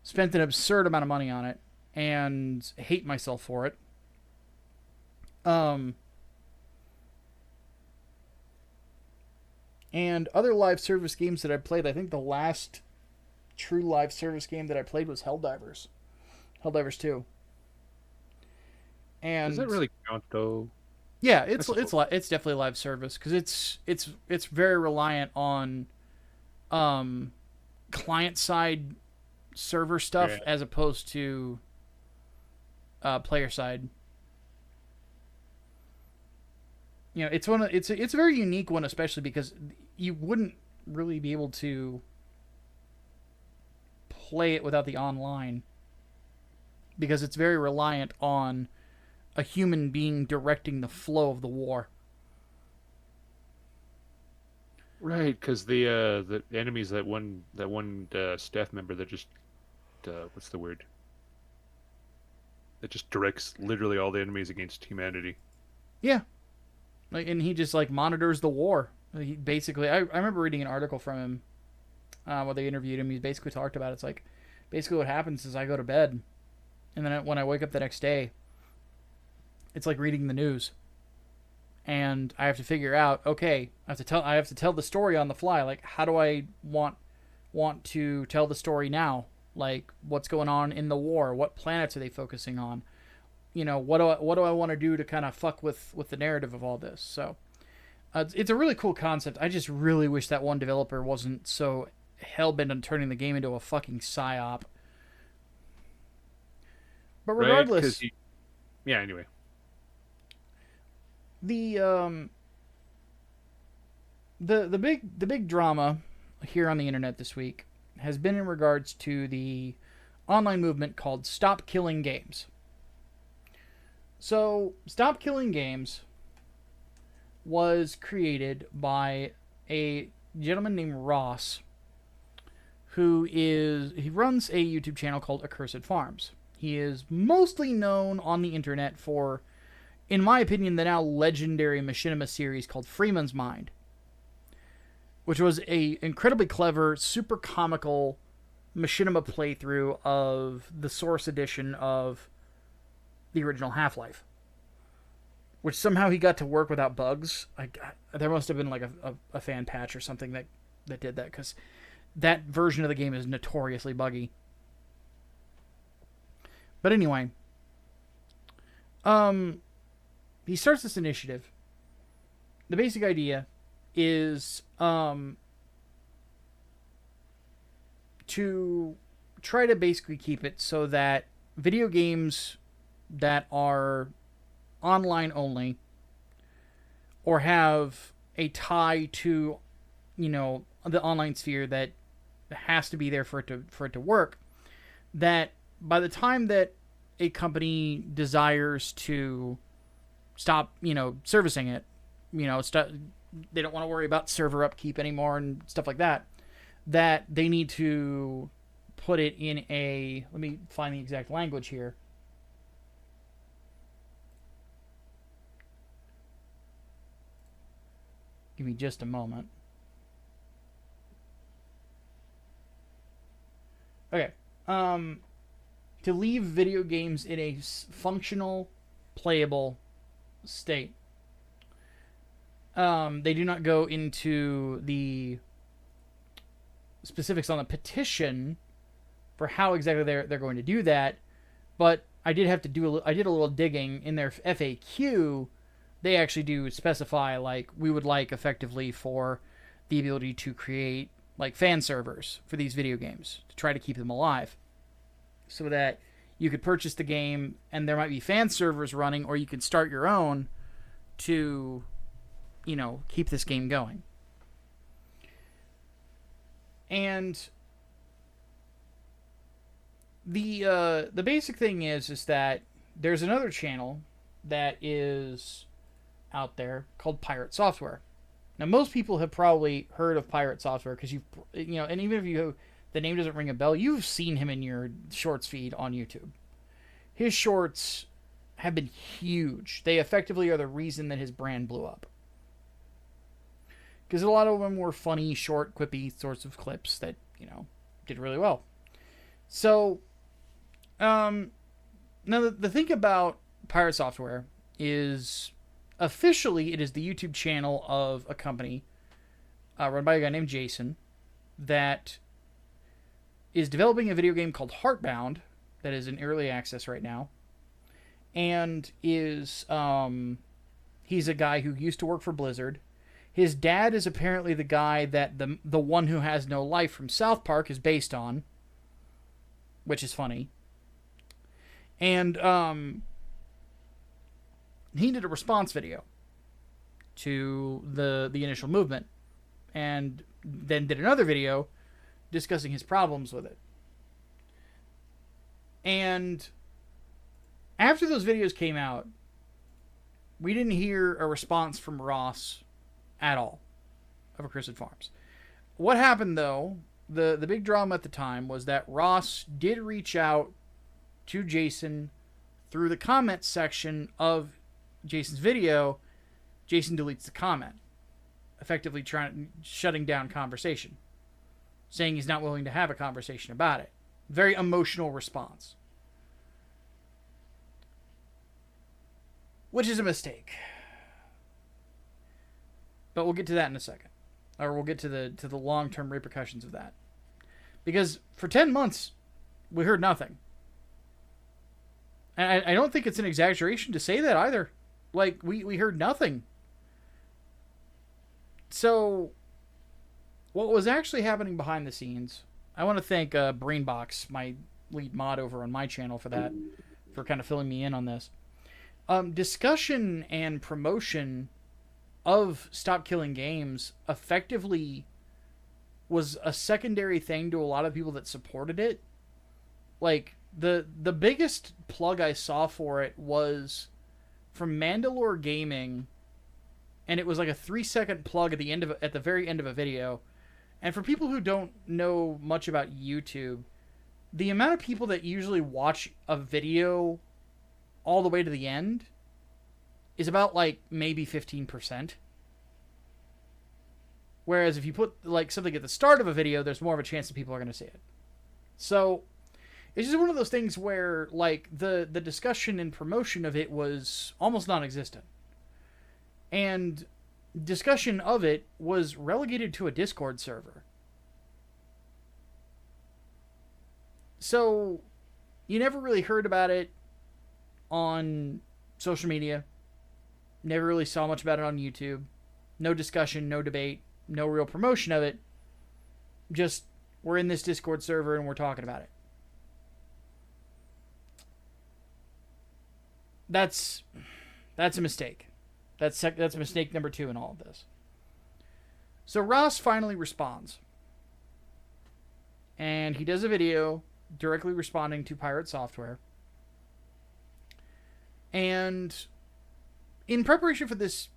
Spent an absurd amount of money on it. And hate myself for it. And other live service games that I played, I think the last true live service game that I played was Helldivers. Helldivers 2. And does that really count though? Yeah, it's definitely live service because it's very reliant on client side server stuff as opposed to player side. It's a very unique one, especially because you wouldn't really be able to play it without the online, because it's very reliant on a human being directing the flow of the war. Right, because the enemies, that one staff member that just what's the word? That just directs literally all the enemies against humanity. Yeah. And he just monitors the war. He basically, I remember reading an article from him where they interviewed him. He basically talked about it's like, basically what happens is I go to bed, and then when I wake up the next day, it's like reading the news, and I have to figure out, okay, I have to tell the story on the fly. Like, how do I want to tell the story now? Like, what's going on in the war? What planets are they focusing on? You know, what do I want to do to kind of fuck with the narrative of all this? So, it's a really cool concept. I just really wish that one developer wasn't so hell-bent on turning the game into a fucking psyop. But regardless... Right, yeah, anyway. The big drama here on the internet this week has been in regards to the online movement called Stop Killing Games. So, Stop Killing Games was created by a gentleman named Ross, he runs a YouTube channel called Accursed Farms. He is mostly known on the internet for, in my opinion, the now legendary machinima series called Freeman's Mind, which was a incredibly clever, super comical machinima playthrough of the Source edition of the original Half-Life, which somehow he got to work without bugs. There must have been like a fan patch or something that did that, because that version of the game is notoriously buggy. But anyway, he starts this initiative. The basic idea is to try to basically keep it so that video games that are online only or have a tie to, you know, the online sphere that has to be there for it to work, that by the time that a company desires to stop, you know, servicing it, you know, they don't want to worry about server upkeep anymore and stuff like that, that they need to put it in let me find the exact language here. Give me just a moment. Okay. To leave video games in a functional, playable state. They do not go into the specifics on the petition for how exactly they're going to do that, but I did have to do I did a little digging in their FAQ. They actually do specify, like, we would like effectively for the ability to create like fan servers for these video games to try to keep them alive, so that you could purchase the game and there might be fan servers running, or you can start your own to, you know, keep this game going. And the basic thing is that there's another channel that is out there called Pirate Software. Now, most people have probably heard of Pirate Software because you know, and even if the name doesn't ring a bell, you've seen him in your shorts feed on YouTube. His shorts have been huge. They effectively are the reason that his brand blew up, because a lot of them were funny, short, quippy sorts of clips that, you know, did really well. So, now the thing about Pirate Software is, officially, it is the YouTube channel of a company run by a guy named Jason that is developing a video game called Heartbound that is in early access right now, and is he's a guy who used to work for Blizzard. His dad is apparently the guy that the one who has no life from South Park is based on, which is funny. And he did a response video to the initial movement, and then did another video discussing his problems with it. And after those videos came out, we didn't hear a response from Ross at all of Accursed Farms. What happened, though, the big drama at the time was that Ross did reach out to Jason through the comments section of Jason's video. Jason deletes the comment. effectively shutting down conversation, saying he's not willing to have a conversation about it. Very emotional response, which is a mistake. But we'll get to that in a second, or we'll get to the long-term repercussions of that, because for 10 months we heard nothing. And I don't think it's an exaggeration to say that either. Like, we heard nothing. So, what was actually happening behind the scenes, I want to thank Brainbox, my lead mod over on my channel, for that, for kind of filling me in on this. Discussion and promotion of Stop Killing Games effectively was a secondary thing to a lot of people that supported it. Like, the biggest plug I saw for it was from Mandalore Gaming, and it was like a 3-second plug at the very end of a video. And for people who don't know much about YouTube, the amount of people that usually watch a video all the way to the end is about like maybe 15%. Whereas if you put like something at the start of a video, there's more of a chance that people are going to see it. So it's just one of those things where, like, the discussion and promotion of it was almost non-existent. And discussion of it was relegated to a Discord server. So, you never really heard about it on social media. Never really saw much about it on YouTube. No discussion, no debate, no real promotion of it. Just, we're in this Discord server and we're talking about it. That's a mistake. That's mistake number 2 in all of this. So Ross finally responds. And he does a video directly responding to Pirate Software. And in preparation for this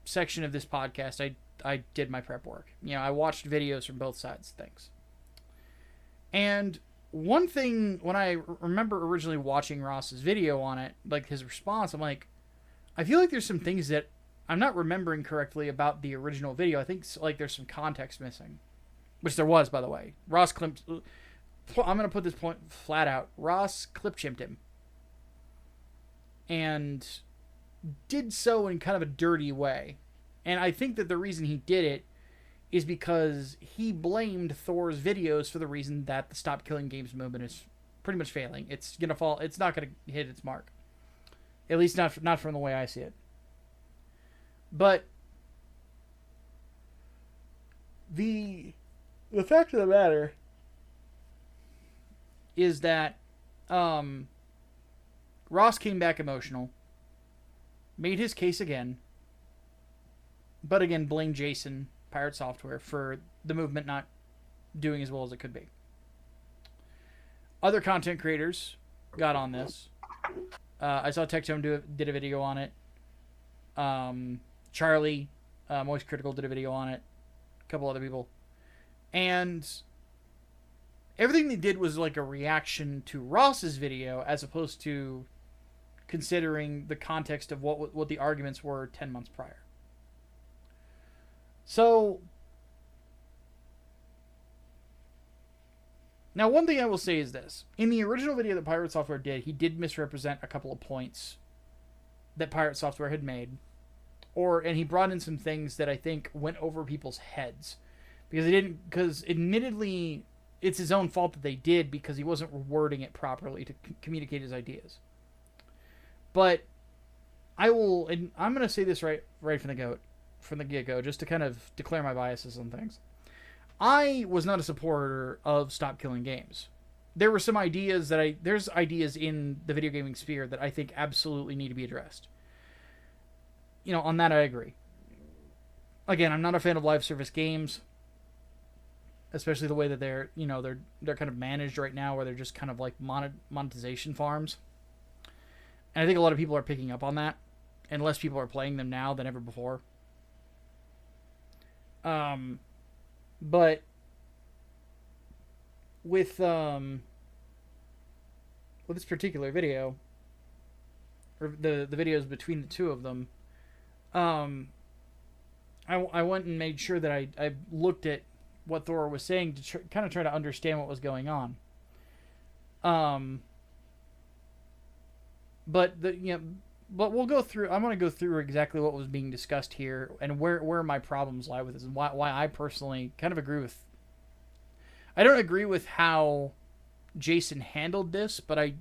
section of this podcast, I did my prep work. You know, I watched videos from both sides of things. And one thing, when I remember originally watching Ross's video on it, like his response, I'm like, I feel like there's some things that I'm not remembering correctly about the original video. I think like there's some context missing, which there was, by the way. Ross clipped. I'm going to put this point flat out. Ross clip-chimped him, and did so in kind of a dirty way. And I think that the reason he did it is because he blamed Thor's videos for the reason that the Stop Killing Games movement is pretty much failing. It's gonna fall. It's not gonna hit its mark. At least not from the way I see it. But the fact of the matter is that Ross came back emotional, made his case again, but again blamed Jason, Pirate Software, for the movement not doing as well as it could be. Other content creators got on this. I saw Tectone did a video on it. Charlie, Moist Critical, did a video on it. A couple other people. And everything they did was like a reaction to Ross's video, as opposed to considering the context of what the arguments were 10 months prior. So, now one thing I will say is this. In the original video that Pirate Software did, he did misrepresent a couple of points that Pirate Software had made. And he brought in some things that I think went over people's heads. Because admittedly, it's his own fault that they did, because he wasn't wording it properly to communicate his ideas. But I'm going to say this right from the get-go, just to kind of declare my biases on things. I was not a supporter of Stop Killing Games. There were some ideas there's ideas in the video gaming sphere that I think absolutely need to be addressed. You know, on that I agree. Again, I'm not a fan of live service games, especially the way that they're kind of managed right now, where they're just kind of like monetization farms. And I think a lot of people are picking up on that, and less people are playing them now than ever before. But with this particular video, or the videos between the two of them, I I went and made sure that I looked at what Thor was saying to kind of try to understand what was going on. But but we'll go through. I'm going to go through exactly what was being discussed here and where my problems lie with this, and why I personally kind of agree with. I don't agree with how Jason handled this, but I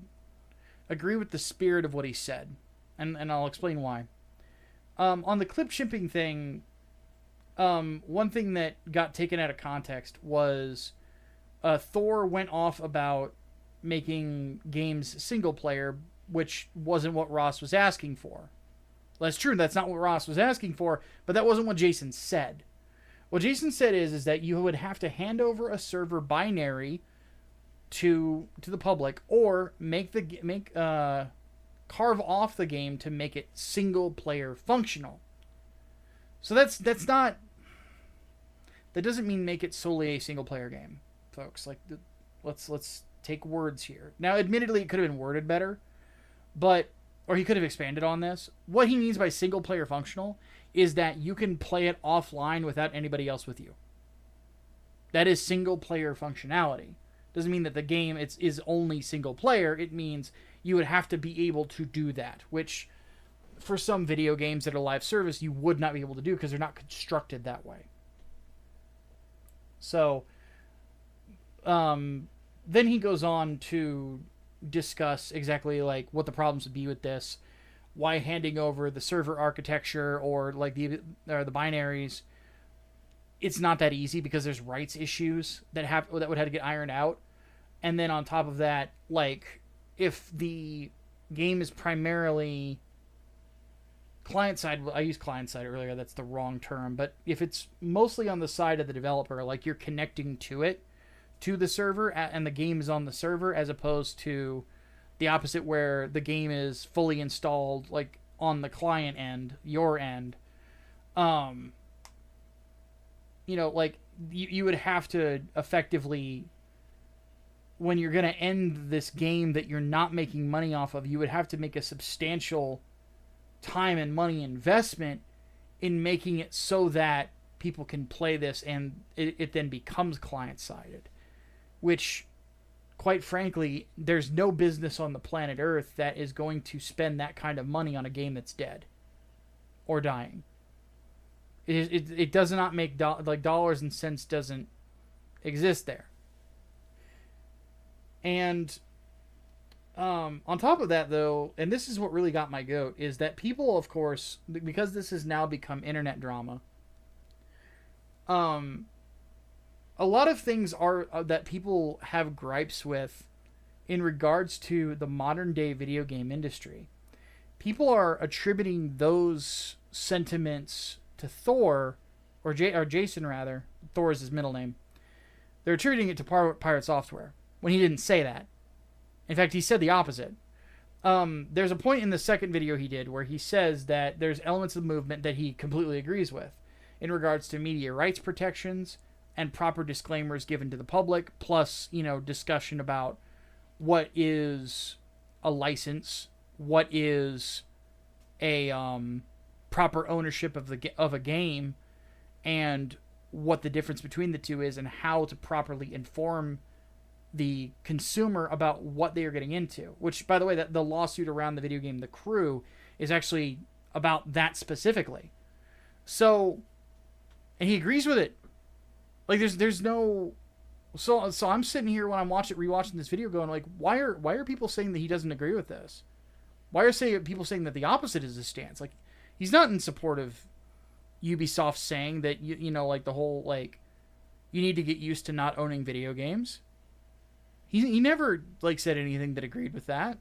agree with the spirit of what he said, and I'll explain why. On the clip shipping thing, one thing that got taken out of context was Thor went off about making games single player, which wasn't what Ross was asking for. Well, that's true, that's not what Ross was asking for, but that wasn't what Jason said. What Jason said is that you would have to hand over a server binary to the public, or carve off the game to make it single player functional. So that doesn't mean make it solely a single player game, folks. Like, let's take words here. Now, admittedly, it could have been worded better, or he could have expanded on this. What he means by single player functional is that you can play it offline without anybody else with you. That is single player functionality. Doesn't mean that the game is only single player. It means you would have to be able to do that, which for some video games that are live service, you would not be able to do because they're not constructed that way. So, then he goes on to discuss exactly like what the problems would be with this, why handing over the server architecture or like the binaries, it's not that easy because there's rights issues that would have to get ironed out. And then on top of that, like, if the game is primarily client side, I used client side earlier, that's the wrong term, but if it's mostly on the side of the developer, like you're connecting to the server, and the game is on the server, as opposed to the opposite where the game is fully installed, like on the client end, your end, like you would have to effectively, when you're going to end this game that you're not making money off of, you would have to make a substantial time and money investment in making it so that people can play this, and it then becomes client-sided, which, quite frankly, there's no business on the planet Earth that is going to spend that kind of money on a game that's dead or dying. It does not make dollars and cents doesn't exist there. And on top of that, though, and this is what really got my goat, is that people, of course, because this has now become internet drama, a lot of things are that people have gripes with in regards to the modern day video game industry. People are attributing those sentiments to Thor, or Jason rather. Thor is his middle name. They're attributing it to Pirate Software when he didn't say that. In fact, he said the opposite. There's a point in the second video he did where he says that there's elements of the movement that he completely agrees with in regards to media rights protections and proper disclaimers given to the public, plus, discussion about what is a license, what is a proper ownership of a game, and what the difference between the two is, and how to properly inform the consumer about what they are getting into. Which, by the way, that the lawsuit around the video game The Crew is actually about that specifically. So, and he agrees with it. Like, there's no. So I'm sitting here when I'm rewatching this video, going like, why are people saying that he doesn't agree with this? Why are people saying that the opposite is his stance? Like, he's not in support of Ubisoft saying that like the whole like you need to get used to not owning video games. He never like said anything that agreed with that.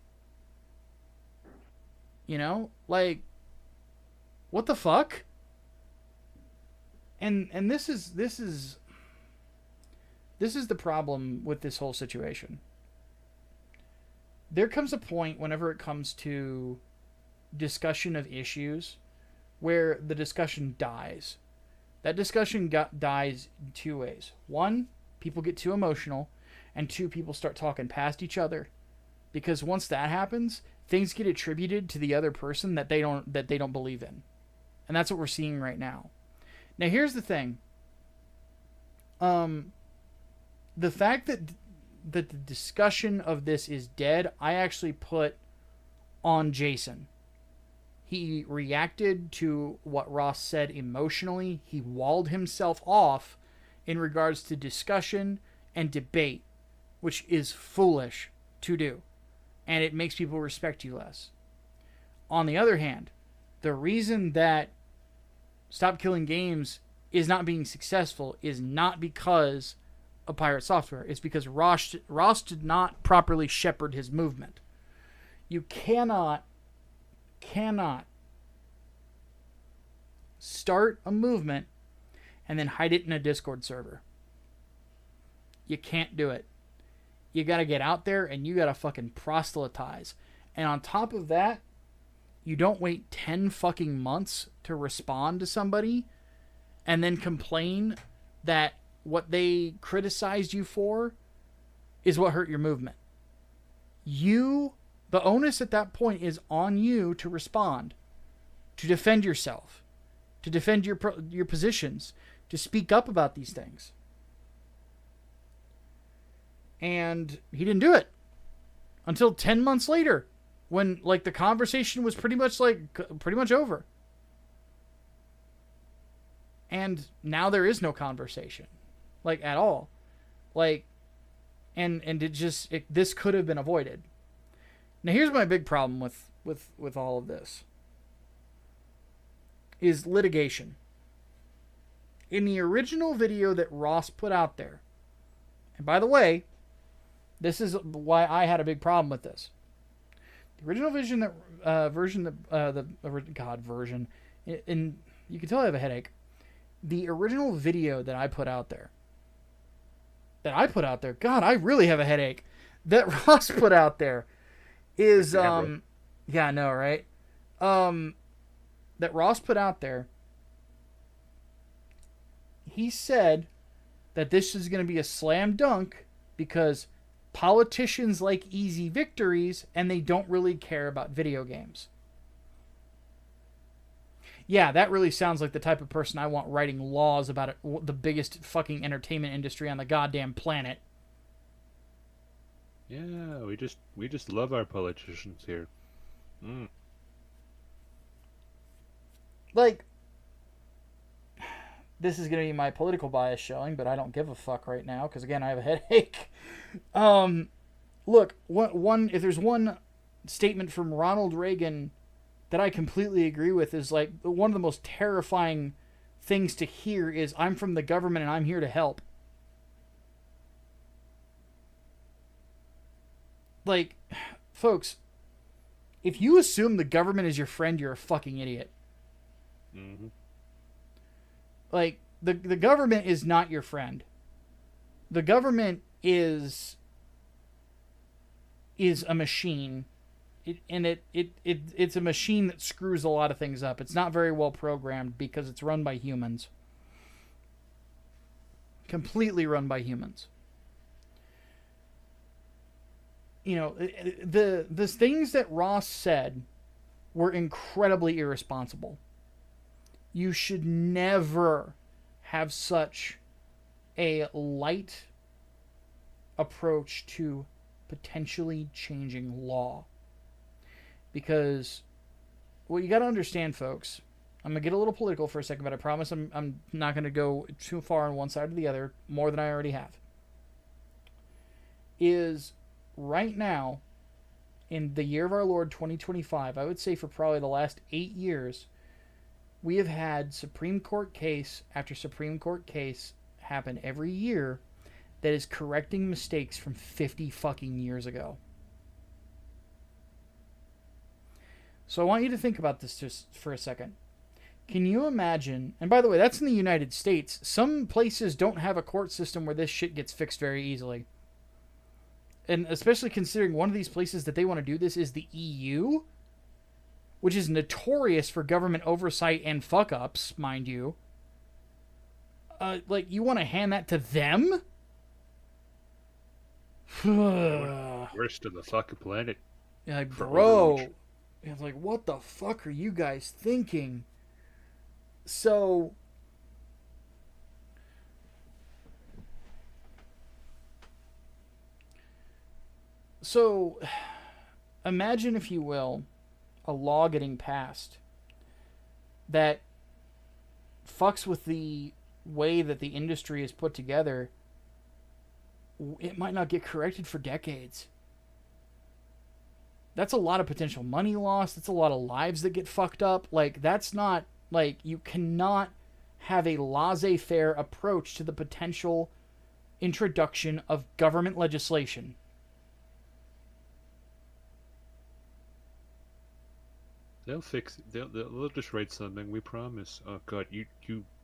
Like, what the fuck? And this is the problem with this whole situation. There comes a point whenever it comes to discussion of issues where the discussion dies. That discussion dies in two ways. One, people get too emotional, and two, people start talking past each other. Because once that happens, things get attributed to the other person that they don't believe in. And that's what we're seeing right now. Now, here's the thing. The fact that the discussion of this is dead, I actually put on Jason. He reacted to what Ross said emotionally. He walled himself off in regards to discussion and debate, which is foolish to do. And it makes people respect you less. On the other hand, the reason that Stop Killing Games is not being successful is not because of Pirate Software. It's because Ross did not properly shepherd his movement. You cannot start a movement and then hide it in a Discord server. You can't do it. You got to get out there and you got to fucking proselytize. And on top of that, you don't wait 10 fucking months to respond to somebody and then complain that what they criticized you for is what hurt your movement. The onus at that point is on you to respond, to defend yourself, to defend your positions, to speak up about these things. And he didn't do it until 10 months later, when like the conversation was pretty much over. And now there is no conversation, like at all, like, and this could have been avoided. Now here's my big problem with all of this is litigation. In the original video that Ross put out there, and by the way, this is why I had a big problem with this. The original version and you can tell I have a headache. The original video that I put out there, God, I really have a headache. That Ross put out there is, yeah, I know, right? That Ross put out there, he said that this is going to be a slam dunk because politicians like easy victories and they don't really care about video games. Yeah, that really sounds like the type of person I want writing laws about the biggest fucking entertainment industry on the goddamn planet. Yeah, we just love our politicians here. Like, this is going to be my political bias showing, but I don't give a fuck right now because, again, I have a headache. Look, if there's one statement from Ronald Reagan that I completely agree with, is like one of the most terrifying things to hear is, "I'm from the government and I'm here to help." Like, folks, if you assume the government is your friend, you're a fucking idiot. Mm-hmm. Like, the government is not your friend. The government is a machine. It's a machine that screws a lot of things up. It's not very well programmed because it's run by humans. Completely run by humans. You know, the things that Ross said were incredibly irresponsible. You should never have such a light approach to potentially changing law. Because what you got to understand, folks, I'm going to get a little political for a second, but I promise I'm not going to go too far on one side or the other, more than I already have. Is right now, in the year of our Lord 2025, I would say for probably the last 8 years, we have had Supreme Court case after Supreme Court case happen every year that is correcting mistakes from 50 fucking years ago. So I want you to think about this just for a second. Can you imagine, and by the way, that's in the United States. Some places don't have a court system where this shit gets fixed very easily. And especially considering one of these places that they want to do this is the EU, which is notorious for government oversight and fuck-ups, mind you. Like, you want to hand that to them? Worst of the fucking planet. Yeah, like, bro. It's like, what the fuck are you guys thinking? So, So, imagine, if you will, a law getting passed that fucks with the way that the industry is put together. It might not get corrected for decades. That's a lot of potential money lost. That's a lot of lives that get fucked up. Like, that's not, like, you cannot have a laissez-faire approach to the potential introduction of government legislation. They'll fix it. They'll just write something, we promise. Oh god, you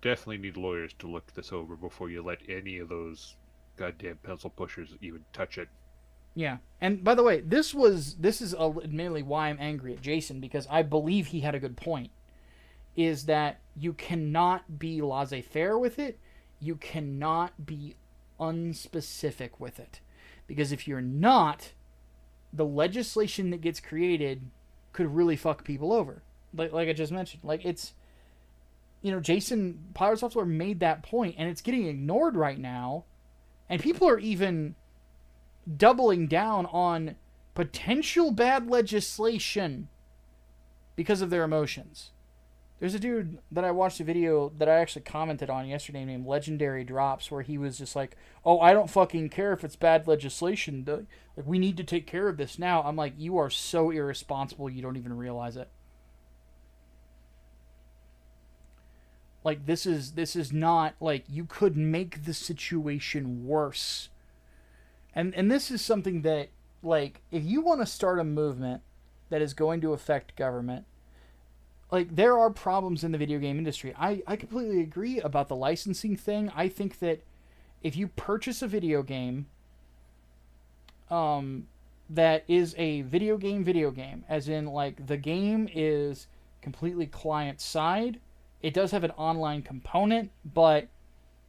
definitely need lawyers to look this over before you let any of those goddamn pencil pushers even touch it. Yeah. And by the way, this is admittedly why I'm angry at Jason, because I believe he had a good point. Is that you cannot be laissez-faire with it. You cannot be unspecific with it. Because if you're not, the legislation that gets created could really fuck people over. Like I just mentioned. Like, it's, Jason, Pirate Software made that point, and it's getting ignored right now. And people are even doubling down on potential bad legislation because of their emotions. There's a dude that I watched a video that I actually commented on yesterday named Legendary Drops, where he was just like, oh, I don't fucking care if it's bad legislation. Like, we need to take care of this now. I'm like, you are so irresponsible, you don't even realize it. Like, this is not, like, you could make the situation worse. And this is something that, like, if you want to start a movement that is going to affect government, like, there are problems in the video game industry. I completely agree about the licensing thing. I think that if you purchase a video game that is a video game, as in, like, the game is completely client-side, it does have an online component, but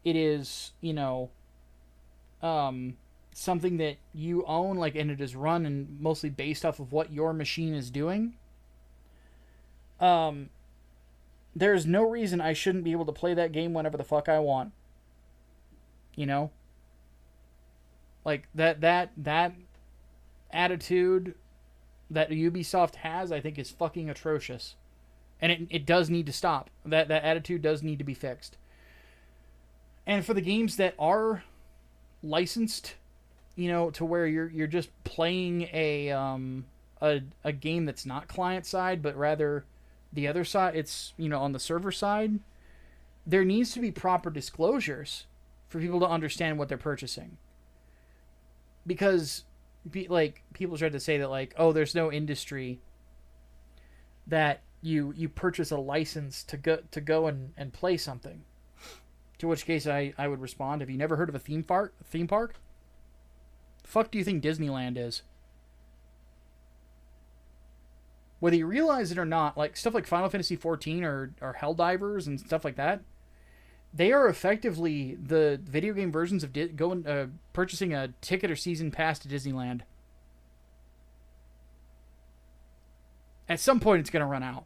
it is, something that you own, like, and it is run and mostly based off of what your machine is doing. There's no reason I shouldn't be able to play that game whenever the fuck I want. Like, that attitude that Ubisoft has, I think, is fucking atrocious. And it does need to stop. That attitude does need to be fixed. And for the games that are licensed, to where you're just playing a game that's not client side, but rather the other side, it's, on the server side, there needs to be proper disclosures for people to understand what they're purchasing. Because, people try to say that, like, oh, there's no industry that you purchase a license to go and play something. To which case I would respond, have you never heard of a theme park? The fuck do you think Disneyland is? Whether you realize it or not, like, stuff like Final Fantasy XIV or Helldivers and stuff like that, they are effectively the video game versions of purchasing a ticket or season pass to Disneyland. At some point, it's going to run out.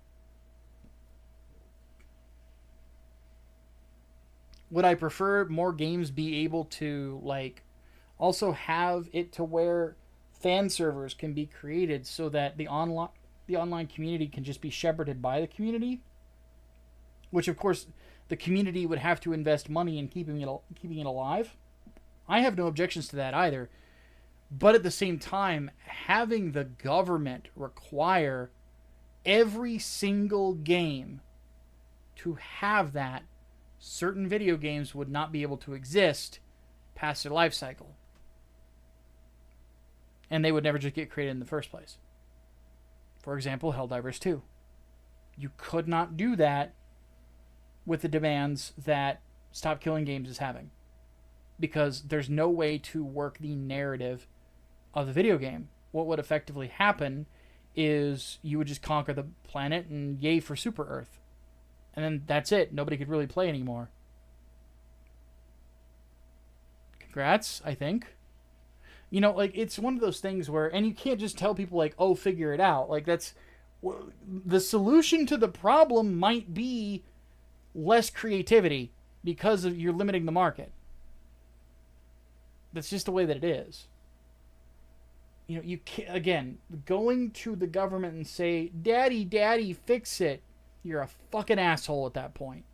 Would I prefer more games be able to, like, also have it to where fan servers can be created so that the online community can just be shepherded by the community? Which, of course, the community would have to invest money in keeping it alive. I have no objections to that either. But at the same time, having the government require every single game to have that, certain video games would not be able to exist past their life cycle. And they would never just get created in the first place. For example, Helldivers 2. You could not do that with the demands that Stop Killing Games is having. Because there's no way to work the narrative of the video game. What would effectively happen is you would just conquer the planet and yay for Super Earth. And then that's it. Nobody could really play anymore. Congrats, I think. Like, it's one of those things where, and you can't just tell people, like, oh, figure it out. Like, that's, the solution to the problem might be less creativity because you're limiting the market. That's just the way that it is. you can't, again, going to the government and say, "Daddy, Daddy, fix it." You're a fucking asshole at that point.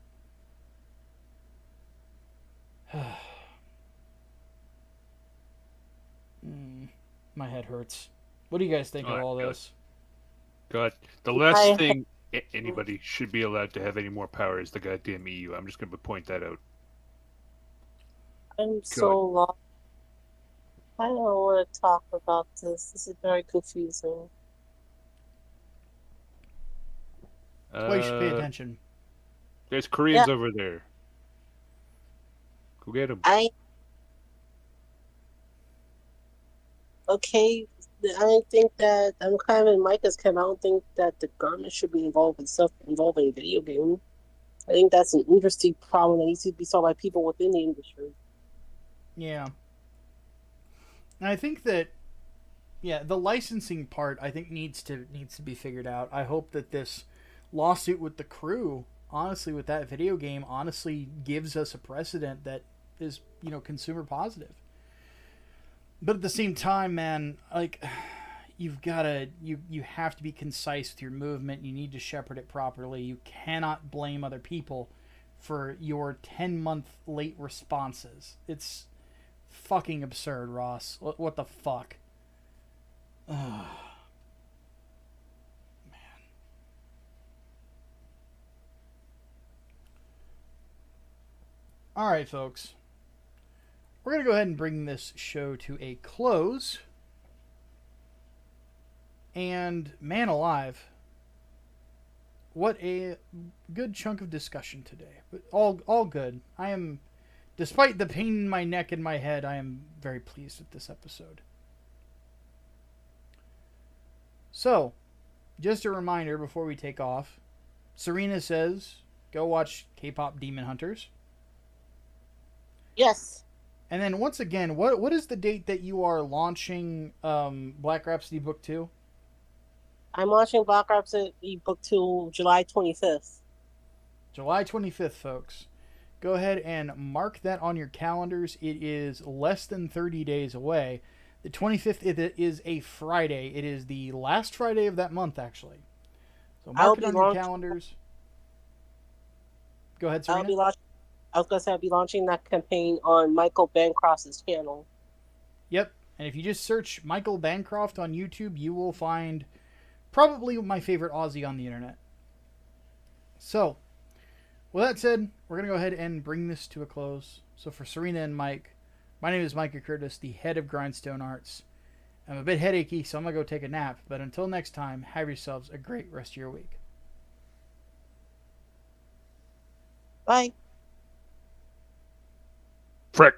My head hurts. What do you guys think of all this? God, the last thing anybody should be allowed to have any more power is the goddamn EU. I'm just going to point that out. I'm so lost. I don't want to talk about this. This is very confusing. That's why you should pay attention. There's Koreans over there. Go get them. Okay, I don't think that I'm kind of in Micah's camp. I don't think that the government should be involved in stuff involving video games. I think that's an interesting problem that needs to be solved by people within the industry. Yeah. And I think that, the licensing part I think needs to be figured out. I hope that this lawsuit with the crew, honestly, with that video game, honestly gives us a precedent that is, consumer positive. But at the same time, man, like, you have to be concise with your movement. You need to shepherd it properly. You cannot blame other people for your 10-month late responses. It's fucking absurd, Ross. What the fuck? Man. All right, folks. We're going to go ahead and bring this show to a close. And man alive, what a good chunk of discussion today. But all good. I am, despite the pain in my neck and my head, I am very pleased with this episode. So, just a reminder before we take off, Serena says, go watch Kpop Demon Hunters. Yes. And then once again, what is the date that you are launching Black Rhapsody Book 2? I'm launching Black Rhapsody Book 2 July 25th. July 25th, folks. Go ahead and mark that on your calendars. It is less than 30 days away. The 25th is a Friday. It is the last Friday of that month, actually. So mark it on your calendars. Go ahead, Serena. I was going to say I'll be launching that campaign on Michael Bancroft's channel. Yep. And if you just search Michael Bancroft on YouTube, you will find probably my favorite Aussie on the internet. So, with that said, we're going to go ahead and bring this to a close. So for Serena and Mike, my name is Micah Curtis, the head of Grindstone Arts. I'm a bit headachy, so I'm going to go take a nap. But until next time, have yourselves a great rest of your week. Bye. Frick.